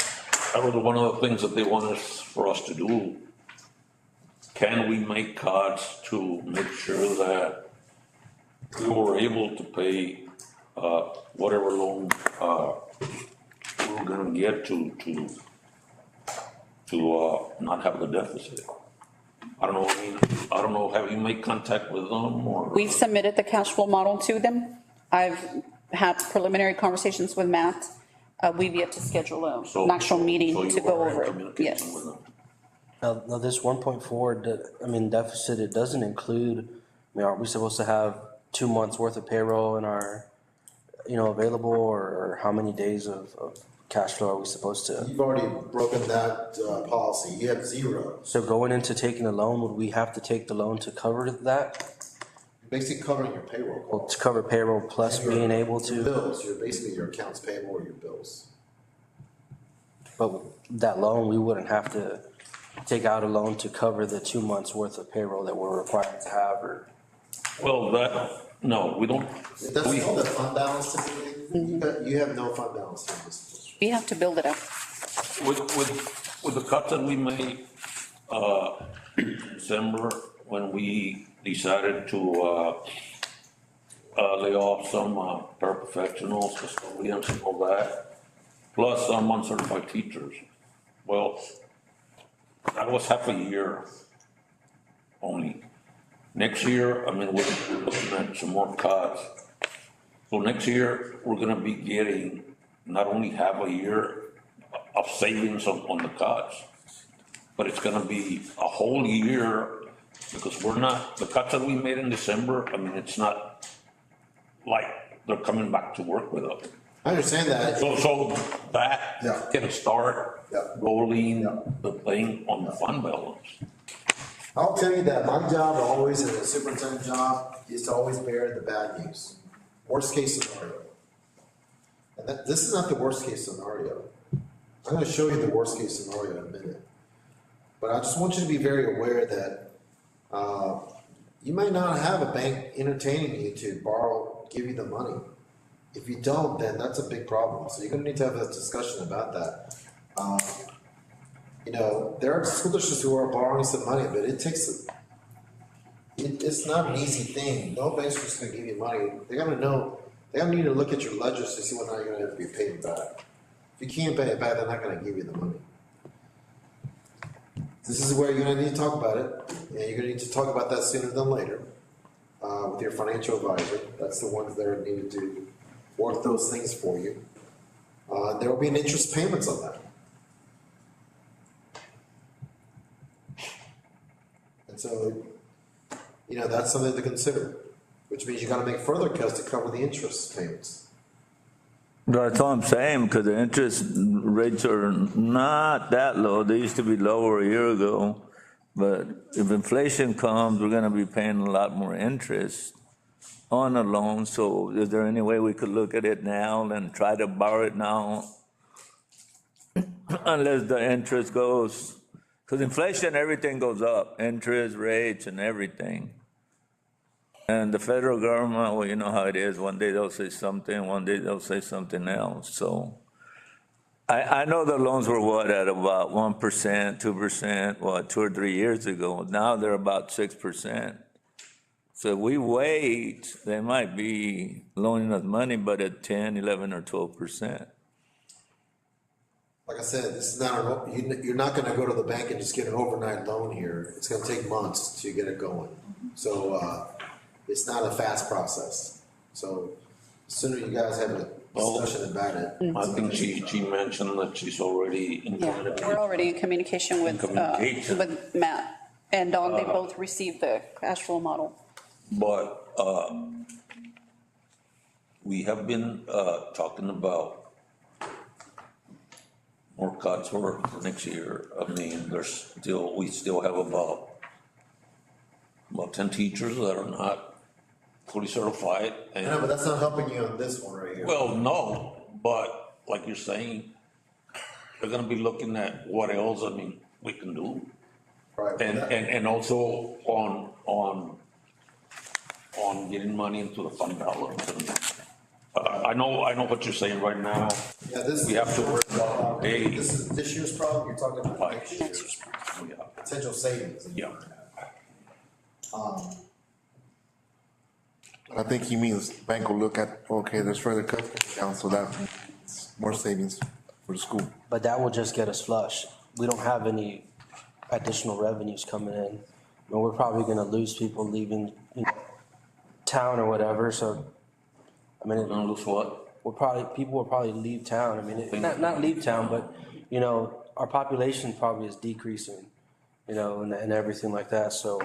that was one of the things that they wanted for us to do. can we make cuts to make sure that we were able to pay, whatever loan, we were gonna get to not have the deficit? I don't know, I don't know, have you made contact with them or? We've submitted the cash flow model to them. I've had preliminary conversations with Matt. We've yet to schedule an actual meeting So you to go were in over it. communication Yes. with them? Now this 1.4, I mean, deficit, it doesn't include, I mean, are we supposed to have 2 months worth of payroll in our, available, or how many days of cash flow are we supposed to? You've already broken that, policy, you have zero. So going into taking a loan, would we have to take the loan to cover that? You're basically covering your payroll Well, costs. to cover payroll plus Your- being able your to, Bills, you're basically your accounts payable or your bills. but that loan, we wouldn't have to take out a loan to cover the 2 months worth of payroll that we're required to have, or? Well, no, we don't. It doesn't hold the fund balance typically, you have no fund balance in this. We have to build it up. With the cuts that we made, in December, when we decided to, lay off some, paraprofessionals, custodians and all that, plus some uncertified teachers. Well, that was half a year only. Next year, I mean, we're looking at some more cuts. So next year, we're gonna be getting not only half a year of savings on the cuts, but it's gonna be a whole year, because the cuts that we made in December, I mean, it's not like they're coming back to work with us. I understand that. So that Yeah. can start Yeah. rolling Yeah. the thing on the fund balance. I'll tell you that my job always, as a superintendent job, is to always bear the bad news. Worst case scenario. And this is not the worst case scenario. I'm gonna show you the worst case scenario in a minute. But I just want you to be very aware that, you might not have a bank entertaining you to give you the money. If you don't, then that's a big problem. So you're gonna need to have a discussion about that. There are school districts who are borrowing some money, but it's not an easy thing. No bank's just gonna give you money. They're gonna need to look at your ledgers to see whether or not you're gonna have to be paid back. If you can't pay it back, they're not gonna give you the money. This is where you're gonna need to talk about it, and you're gonna need to talk about that sooner than later, with your financial advisor. That's the ones that are needed to work those things for you. There will be an interest payments on that. And so, that's something to consider, which means you gotta make further cuts to cover the interest payments. That's all I'm saying, because the interest rates are not that low. They used to be lower a year ago. But if inflation comes, we're gonna be paying a lot more interest on a loan. So is there any way we could look at it now and try to borrow it now? Unless the interest goes, because inflation, everything goes up, interest rates and everything. And the federal government, well, you know how it is. One day they'll say something, one day they'll say something else. So I know the loans were at about 1%, 2%, 2 or 3 years ago. Now they're about 6%. So if we wait, they might be loaning us money, but at 10, 11, or 12%. Like I said, this is not, you're not gonna go to the bank and just get an overnight loan here. It's gonna take months to get it going. So, it's not a fast process. So, the sooner you guys have a discussion about it. I think she mentioned that she's already in Yeah, communication. we're already in communication with Matt and Dawn. They both received the cash flow model. But, we have been, talking about more cuts for next year. I mean, we still have about 10 teachers that are not fully certified. I know, but that's not helping you on this one right here. Well, no, but like you're saying, they're gonna be looking at what else, I mean, we can do. Right. And also on getting money into the fund balance. And, I know what you're saying right now. Yeah, this. We have to worry about, hey. This is this year's problem, you're talking about next year's Yeah. potential savings. Yeah. I think he means bank will look at, okay, there's further cuts down, so that's more savings for the school. But that will just get us flush. We don't have any additional revenues coming in. And we're probably gonna lose people leaving, town or whatever, so, I mean, Gonna lose what? people will probably leave town. I mean, not leave town, but, our population probably is decreasing, and everything like that, so,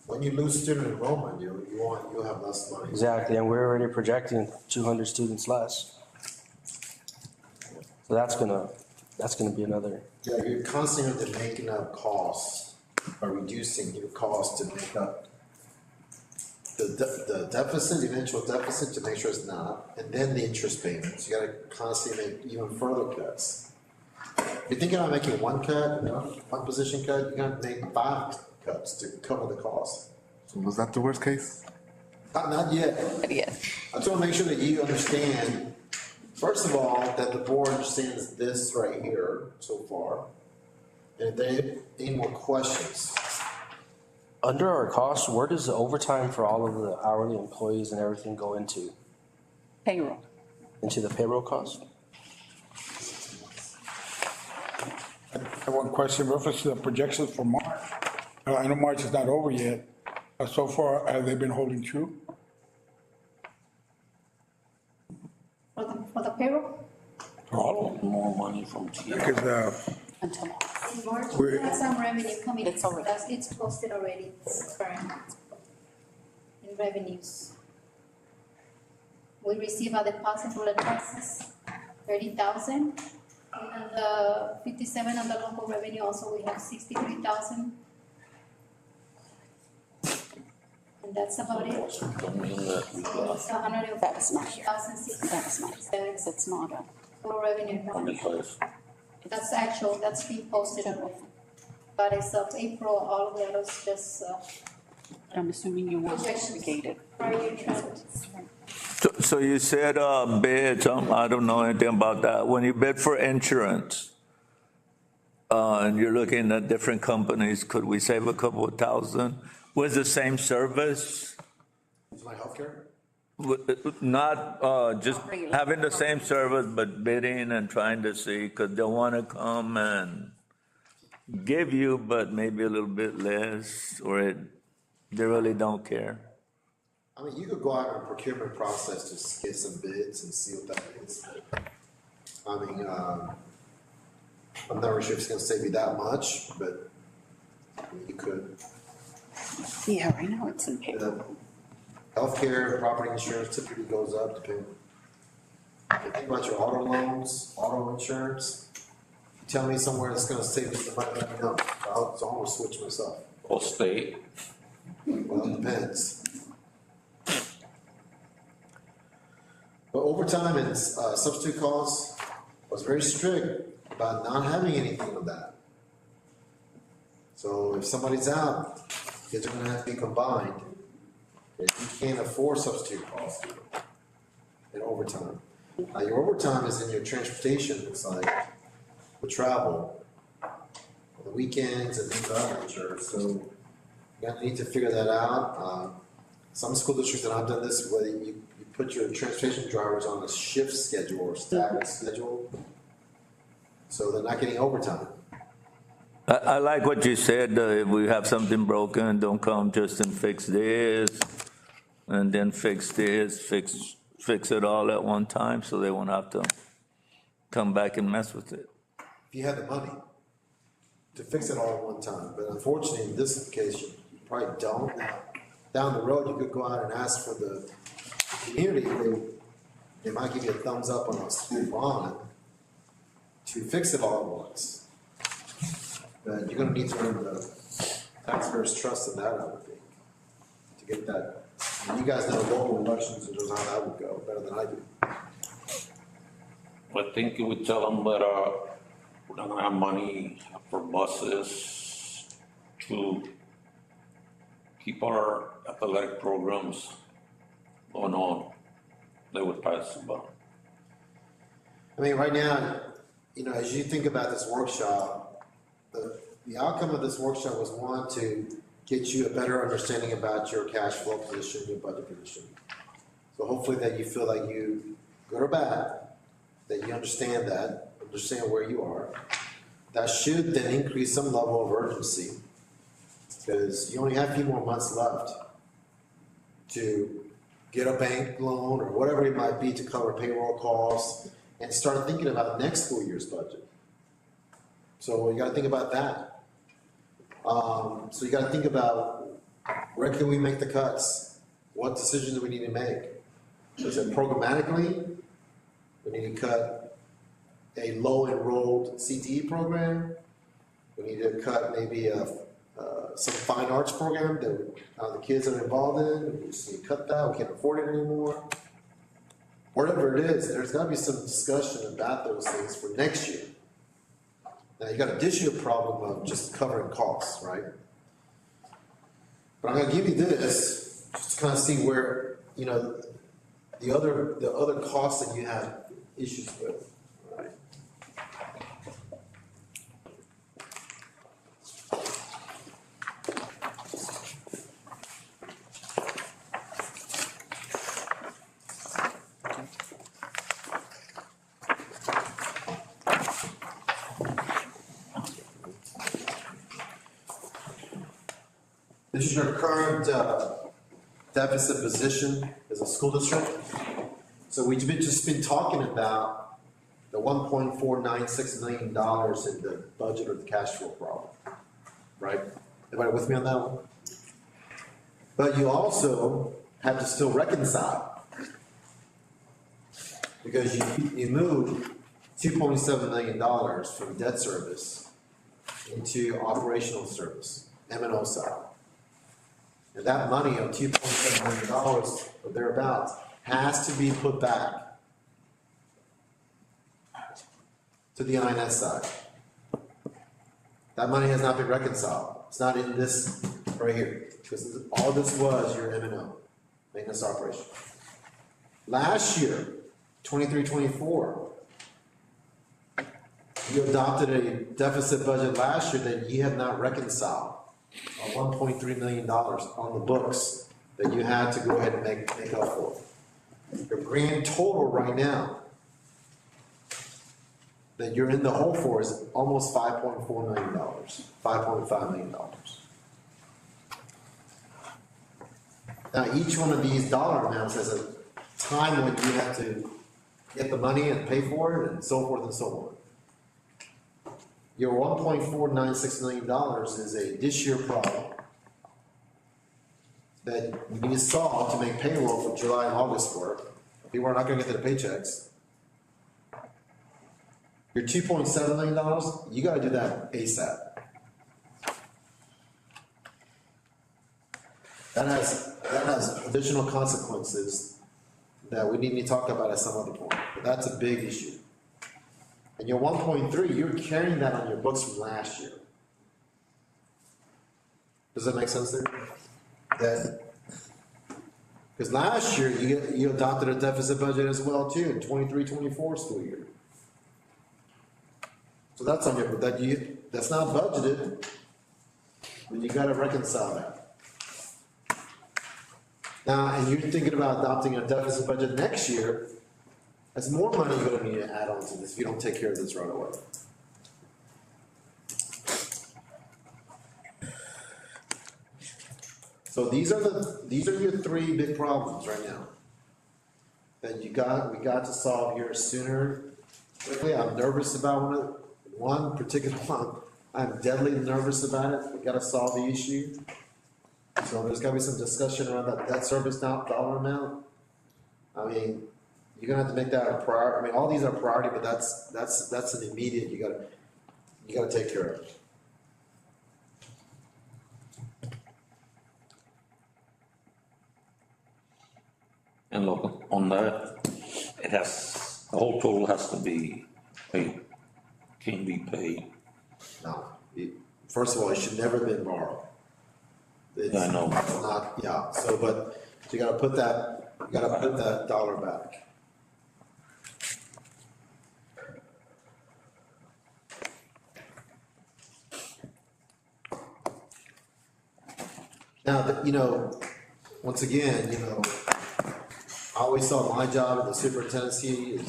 When you lose student enrollment, you'll have less money. exactly, and we're already projecting 200 students less. So that's gonna be another, Yeah, you're constantly making up costs, or reducing your costs to make up the deficit, the eventual deficit, to make sure it's not, and then the interest payments. You gotta constantly make even further cuts. If you're thinking about making one cut, one position cut, you're gonna make 5 cuts to cover the cost. So was that the worst case? Not yet. Yes. I just wanna make sure that you understand, first of all, that the board understands this right here so far. And if they have any more questions, under our costs, where does the overtime for all of the hourly employees and everything go into? Payroll. Into the payroll cost? I have one question, reference to the projections for March. I know March is not over yet. So far, have they been holding true? For the payroll, For all of them? More money from TI. Because, Until in March, We're- we have some revenue coming. It's already- It's posted already, it's current in revenues. We receive a deposit for the taxes, 30,000. And the 57 on the local revenue, also we have 63,000. And that's about it. Don't mean that we got It's 100. That is not here. Thousand six. That is not here. It's not a. Total revenue. 25. That's actual, that's being posted. But as of April, all of that is just, I'm assuming you want to Projections. investigate it. prior year trend. So you said, bids, I don't know anything about that. When you bid for insurance, and you're looking at different companies, could we save a couple of thousand with the same service? is my healthcare? Not, just having the same service, but bidding and trying to see, because they want to come and give you, but maybe a little bit less, or they really don't care. I mean, you could go out in a procurement process to get some bids and see what that is. I mean, I'm not really sure if it's gonna save you that much, but I mean, you could. Yeah, right now it's in payroll. Healthcare, property insurance typically goes up depending. If you think about your auto loans, auto insurance, you tell me somewhere that's gonna save you some money, let me know. I'll almost switch myself. Or state. Well, it depends. But overtime and substitute calls was very strict about not having anything of that. So if somebody's out, kids are gonna have to be combined. If you can't afford substitute calls in overtime. Now, your overtime is in your transportation, it's like the travel, the weekends and things of that nature, so you gotta need to figure that out. Some school districts, and I've done this, where you put your transportation drivers on a shift schedule or staggered schedule, so they're not getting overtime. I like what you said, if we have something broken, don't come just and fix this, and then fix this, fix it all at one time, so they won't have to come back and mess with it. If you had the money to fix it all at one time, but unfortunately, in this case, you probably don't. Now, down the road, you could go out and ask for the community, they might give you a thumbs up on a school bond to fix it all at once. But you're gonna need to earn the taxpayers' trust in that, I would think, to get that. And you guys know local elections and just how that would go better than I do. I think you would tell them that, we're not gonna have money for buses to keep our athletic programs going on. They would pass the bond. I mean, right now, as you think about this workshop, the outcome of this workshop was one, to get you a better understanding about your cash flow position, your budget position. So hopefully that you feel like you, good or bad, that you understand that, understand where you are. That should then increase some level of urgency, because you only have a few more months left to get a bank loan or whatever it might be to cover payroll costs and start thinking about next school year's budget. So you gotta think about that. So you gotta think about where can we make the cuts? What decisions do we need to make? Is it programmatically? We need to cut a low enrolled CTE program. We need to cut maybe some fine arts program that the kids are involved in. We just need to cut that. We can't afford it anymore. Whatever it is, there's got to be some discussion about those things for next year. Now you got an additional problem of just covering costs, right? But I'm going to give you this just to kind of see where the other costs that you have issues with. Right? This is your current deficit position as a school district. So we've just been talking about the $1.496 million in the budget or the cash flow problem, right? Everybody with me on that one? But you also have to still reconcile, because you moved $2.7 million from debt service into operational service, M&O side. And that money of $2.7 million or thereabouts has to be put back to the INS side. That money has not been reconciled. It's not in this right here, because all this was your M&O, maintenance operation. Last year, 23-24, you adopted a deficit budget last year that you have not reconciled. $1.3 million on the books that you had to go ahead and make up for. Your grand total right now that you're in the hole for is almost $5.4 million, $5.5 million. Now, each one of these dollar amounts has a time when you have to get the money and pay for it and so forth and so on. Your $1.496 million is a this year problem that you need to solve to make payroll for July and August work. People are not going to get their paychecks. Your $2.7 million, you got to do that ASAP. That has additional consequences that we need to talk about at some other point. But that's a big issue. And your 1.3, you're carrying that on your books from last year. Does that make sense there? Because last year you adopted a deficit budget as well too in 23-24 school year. So that's on your, that's not budgeted, but you gotta reconcile that. Now, and you're thinking about adopting a deficit budget next year. There's more money you're gonna need to add on to this if you don't take care of this right away. So these are your three big problems right now that we got to solve here sooner. Quickly, I'm nervous about one particular one. I'm deadly nervous about it. We got to solve the issue. So there's got to be some discussion around that debt service dollar amount. I mean, you're gonna have to make that a priority. I mean, all these are priority, but that's an immediate. You gotta take care of. And look, on that, the whole total has to be paid, can be paid. No, first of all, it should never have been borrowed. I know. It's not, yeah, so, but you gotta put that dollar back. Now, you know, once again, you know, I always thought my job in the superintendency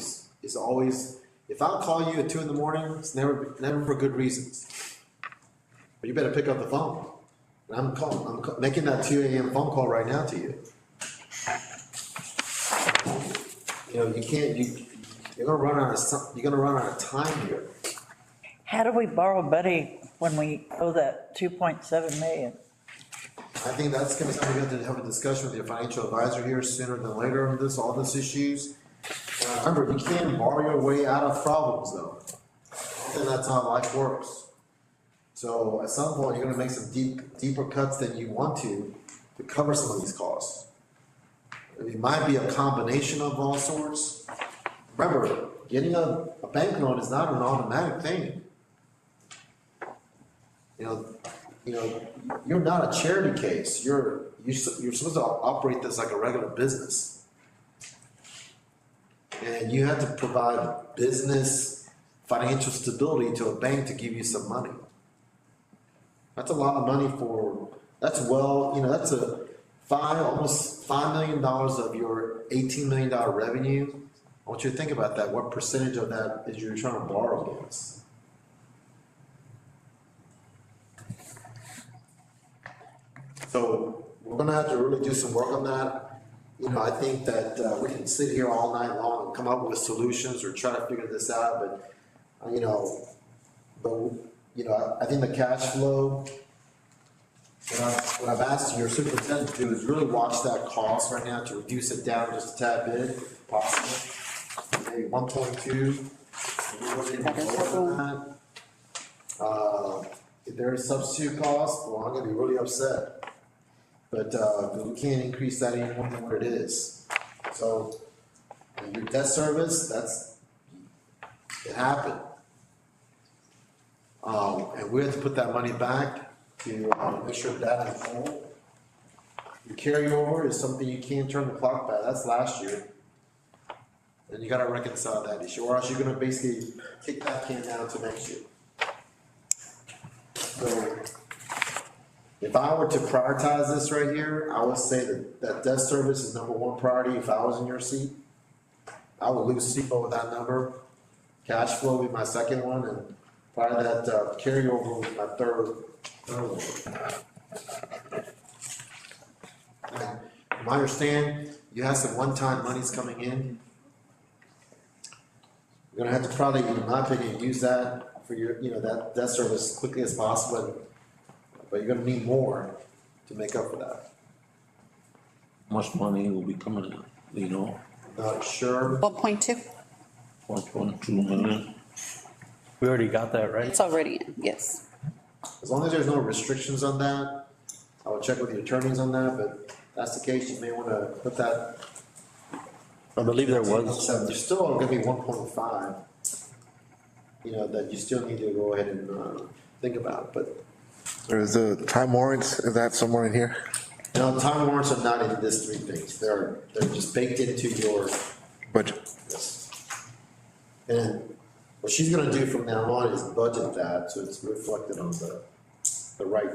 is always, if I call you at 2 a.m, it's never for good reasons. But you better pick up the phone. And I'm making that 2 a.m. phone call right now to you. You know, you're gonna run out of time here. How do we borrow money when we owe that 2.7 million? I think that's gonna be something we have to have a discussion with your financial advisor here sooner than later on this, all these issues. Remember, you can't borrow your way out of problems though. And that's how life works. So at some point, you're gonna make some deeper cuts than you want to cover some of these costs. It might be a combination of all sorts. Remember, getting a bank loan is not an automatic thing. You know, you're not a charity case. You're supposed to operate this like a regular business. And you have to provide business financial stability to a bank to give you some money. That's a lot of money that's almost $5 million of your $18 million revenue. I want you to think about that. What percentage of that is you're trying to borrow against? So we're gonna have to really do some work on that. You know, I think that we can sit here all night long and come up with solutions or try to figure this out, but I think the cash flow, what I've asked your superintendent to do is really watch that cost right now to reduce it down just a tad bit, if possible. Maybe 1.2. If there is substitute cost, well, I'm gonna be really upset. But, we can't increase that any more than what it is. So, your debt service, it happened. And we have to put that money back to make sure that is whole. Your carryover is something you can't turn the clock back, that's last year. And you gotta reconcile that issue, or else you're gonna basically kick that can down to next year. So, if I were to prioritize this right here, I would say that debt service is number one priority. If I was in your seat, I would lose sleep over that number. Cash flow would be my second one, and probably that carryover would be my third one. And from my understanding, you have some one-time monies coming in. You're gonna have to probably, in my opinion, use that for your, that debt service as quickly as possible. But you're gonna need more to make up for that. How much money will be coming in, you know? Not sure. 1.2, 1.2 million. We already got that, right? it's already in, yes. As long as there's no restrictions on that, I will check with the attorneys on that, but if that's the case, you may wanna put that. I believe there was. There's still gonna be 1.5, that you still need to go ahead and, think about, but. There's the time warrants, is that somewhere in here? No, time warrants are not in this three things, they're just baked into your. Budget. Yes. And what she's gonna do from now on is budget that, so it's reflected on the right,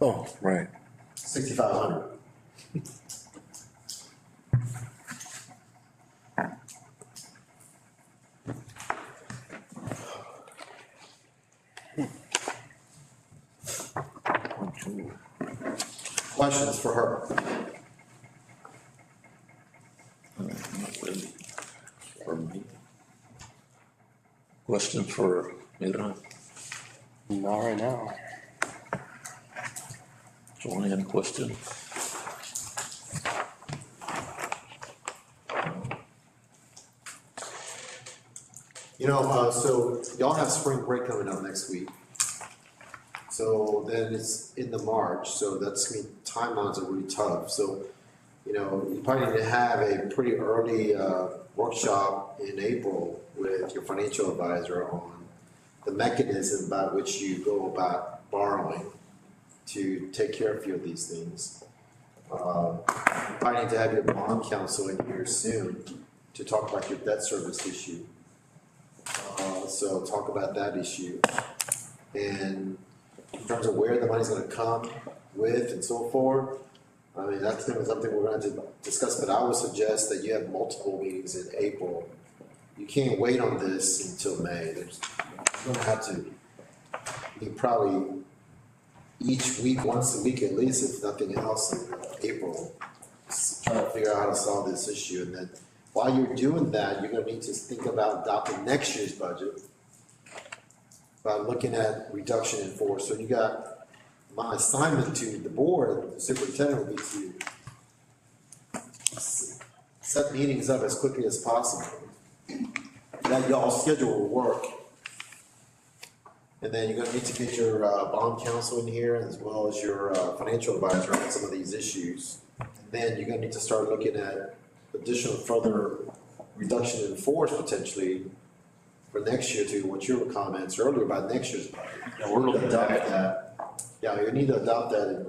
Oh, right. 6,500. Questions for her? Not really. For me. Question for Mira, Not right now. Joanne, question? So y'all have spring break coming up next week. So then it's into March, so timelines are really tough, so, you probably need to have a pretty early, workshop in April with your financial advisor on the mechanism by which you go about borrowing to take care of a few of these things. You probably need to have your bond counsel in here soon to talk about your debt service issue. So talk about that issue. And in terms of where the money's gonna come, with and so forth. I mean, that's gonna be something we're gonna have to discuss, but I would suggest that you have multiple meetings in April. You can't wait on this until May. You're gonna have to be probably each week, once a week at least, if nothing else, in April. Trying to figure out how to solve this issue, and then while you're doing that, you're gonna need to think about adopting next year's budget by looking at reduction in force. So you got, my assignment to the board, the superintendent, would be to set meetings up as quickly as possible. That y'all schedule will work. And then you're gonna need to get your bond counsel in here, as well as your financial advisor on some of these issues. And then you're gonna need to start looking at additional further reduction in force potentially for next year, to what your comments earlier about next year's budget. Yeah, we're looking at Adopt it. that. Yeah, you need to adopt that in,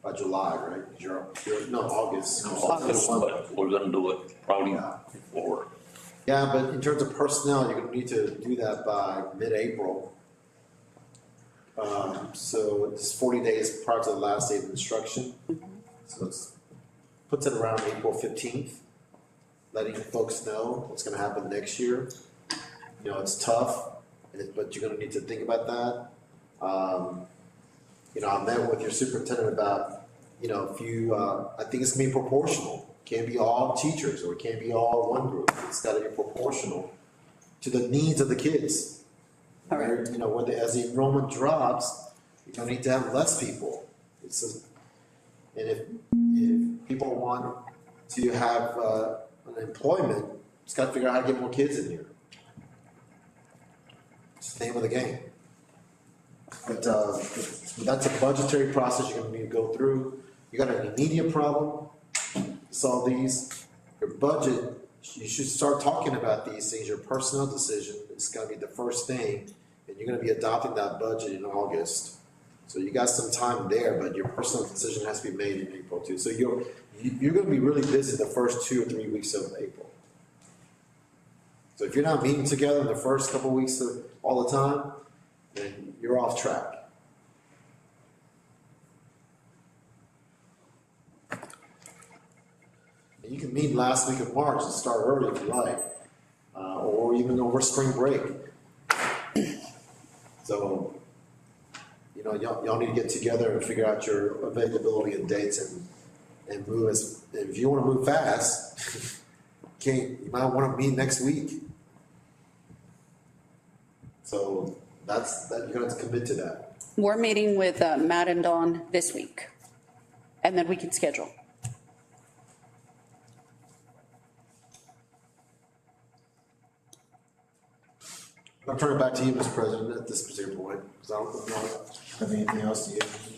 by July, right? 'Cause no, August. August, but we're gonna do it probably before. Yeah, but in terms of personnel, you're gonna need to do that by mid-April. So it's 40 days prior to the last day of instruction. So puts it around April 15th, letting folks know what's gonna happen next year. You know, it's tough, but you're gonna need to think about that. You know, I met with your superintendent about, you know, if you, I think it's gonna be proportional. Can't be all teachers, or it can't be all one group. It's gotta be proportional to the needs of the kids. All right. You know, as the enrollment drops, you're gonna need to have less people. And if people want to have, an employment, it's gotta figure out how to get more kids in here. It's the name of the game. But that's a budgetary process you're gonna need to go through. You got an immediate problem, solve these. Your budget, you should start talking about these things. Your personnel decision is gonna be the first thing, and you're gonna be adopting that budget in August. So you got some time there, but your personal decision has to be made in April too. So you're gonna be really busy the first 2 or 3 weeks of April. So if you're not meeting together in the first couple of weeks of all the time, then you're off track. And you can meet last week of March and start early if you like, or even over spring break. So, you know, y'all need to get together and figure out your availability and dates and move if you wanna move fast, you might wanna meet next week. So you're gonna have to commit to that. We're meeting with Matt and Dawn this week, and then we can schedule. I'll turn it back to you, Mr. President, at this particular point, because I don't know if I have anything else to give.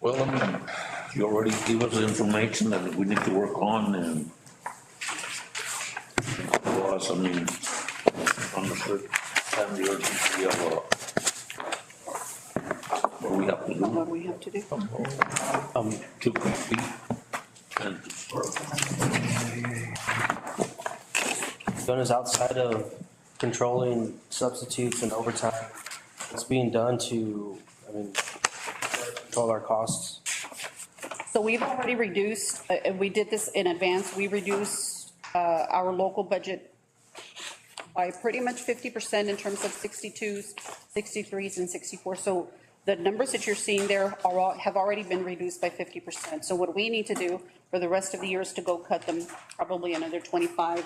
Well, I mean, you already gave us the information that we need to work on, and for us, I mean, understood, and the urgency of, what we have to do. What do we have to do? To complete and to start. Jonas, outside of controlling substitutes and overtime, what's being done to, I mean, control our costs? So we've already reduced, and we did this in advance, we reduced our local budget by pretty much 50% in terms of 62s, 63s, and 64. So the numbers that you're seeing there have already been reduced by 50%. So what we need to do for the rest of the year is to go cut them probably another 25,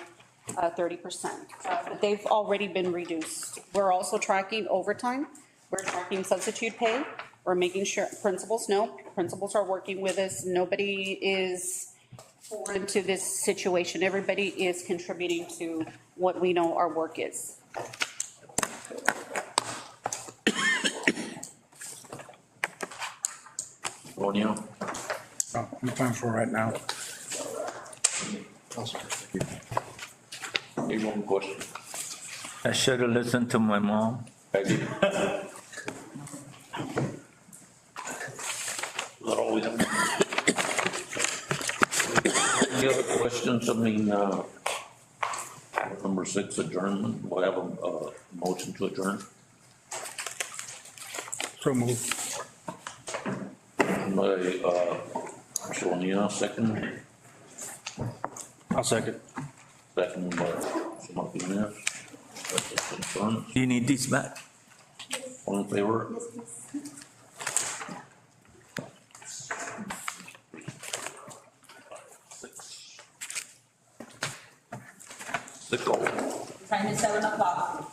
30%. But they've already been reduced. We're also tracking overtime. We're tracking substitute pay. We're making sure principals are working with us. Nobody is foreign to this situation. Everybody is contributing to what we know our work is. Ronio? Oh, I'm fine for right now. Maybe one question. I should have listened to my mom. Peggy? Is that all we have? Any other questions? I mean, number 6, adjournment. Do I have a motion to adjourn? So move. By, Mr. O'Neill, second. I'll second. Second by Mr. Martinez. Questions, concerns? Do you need these back? All in favor? Yes, please. Six all. Time is 7 o'clock.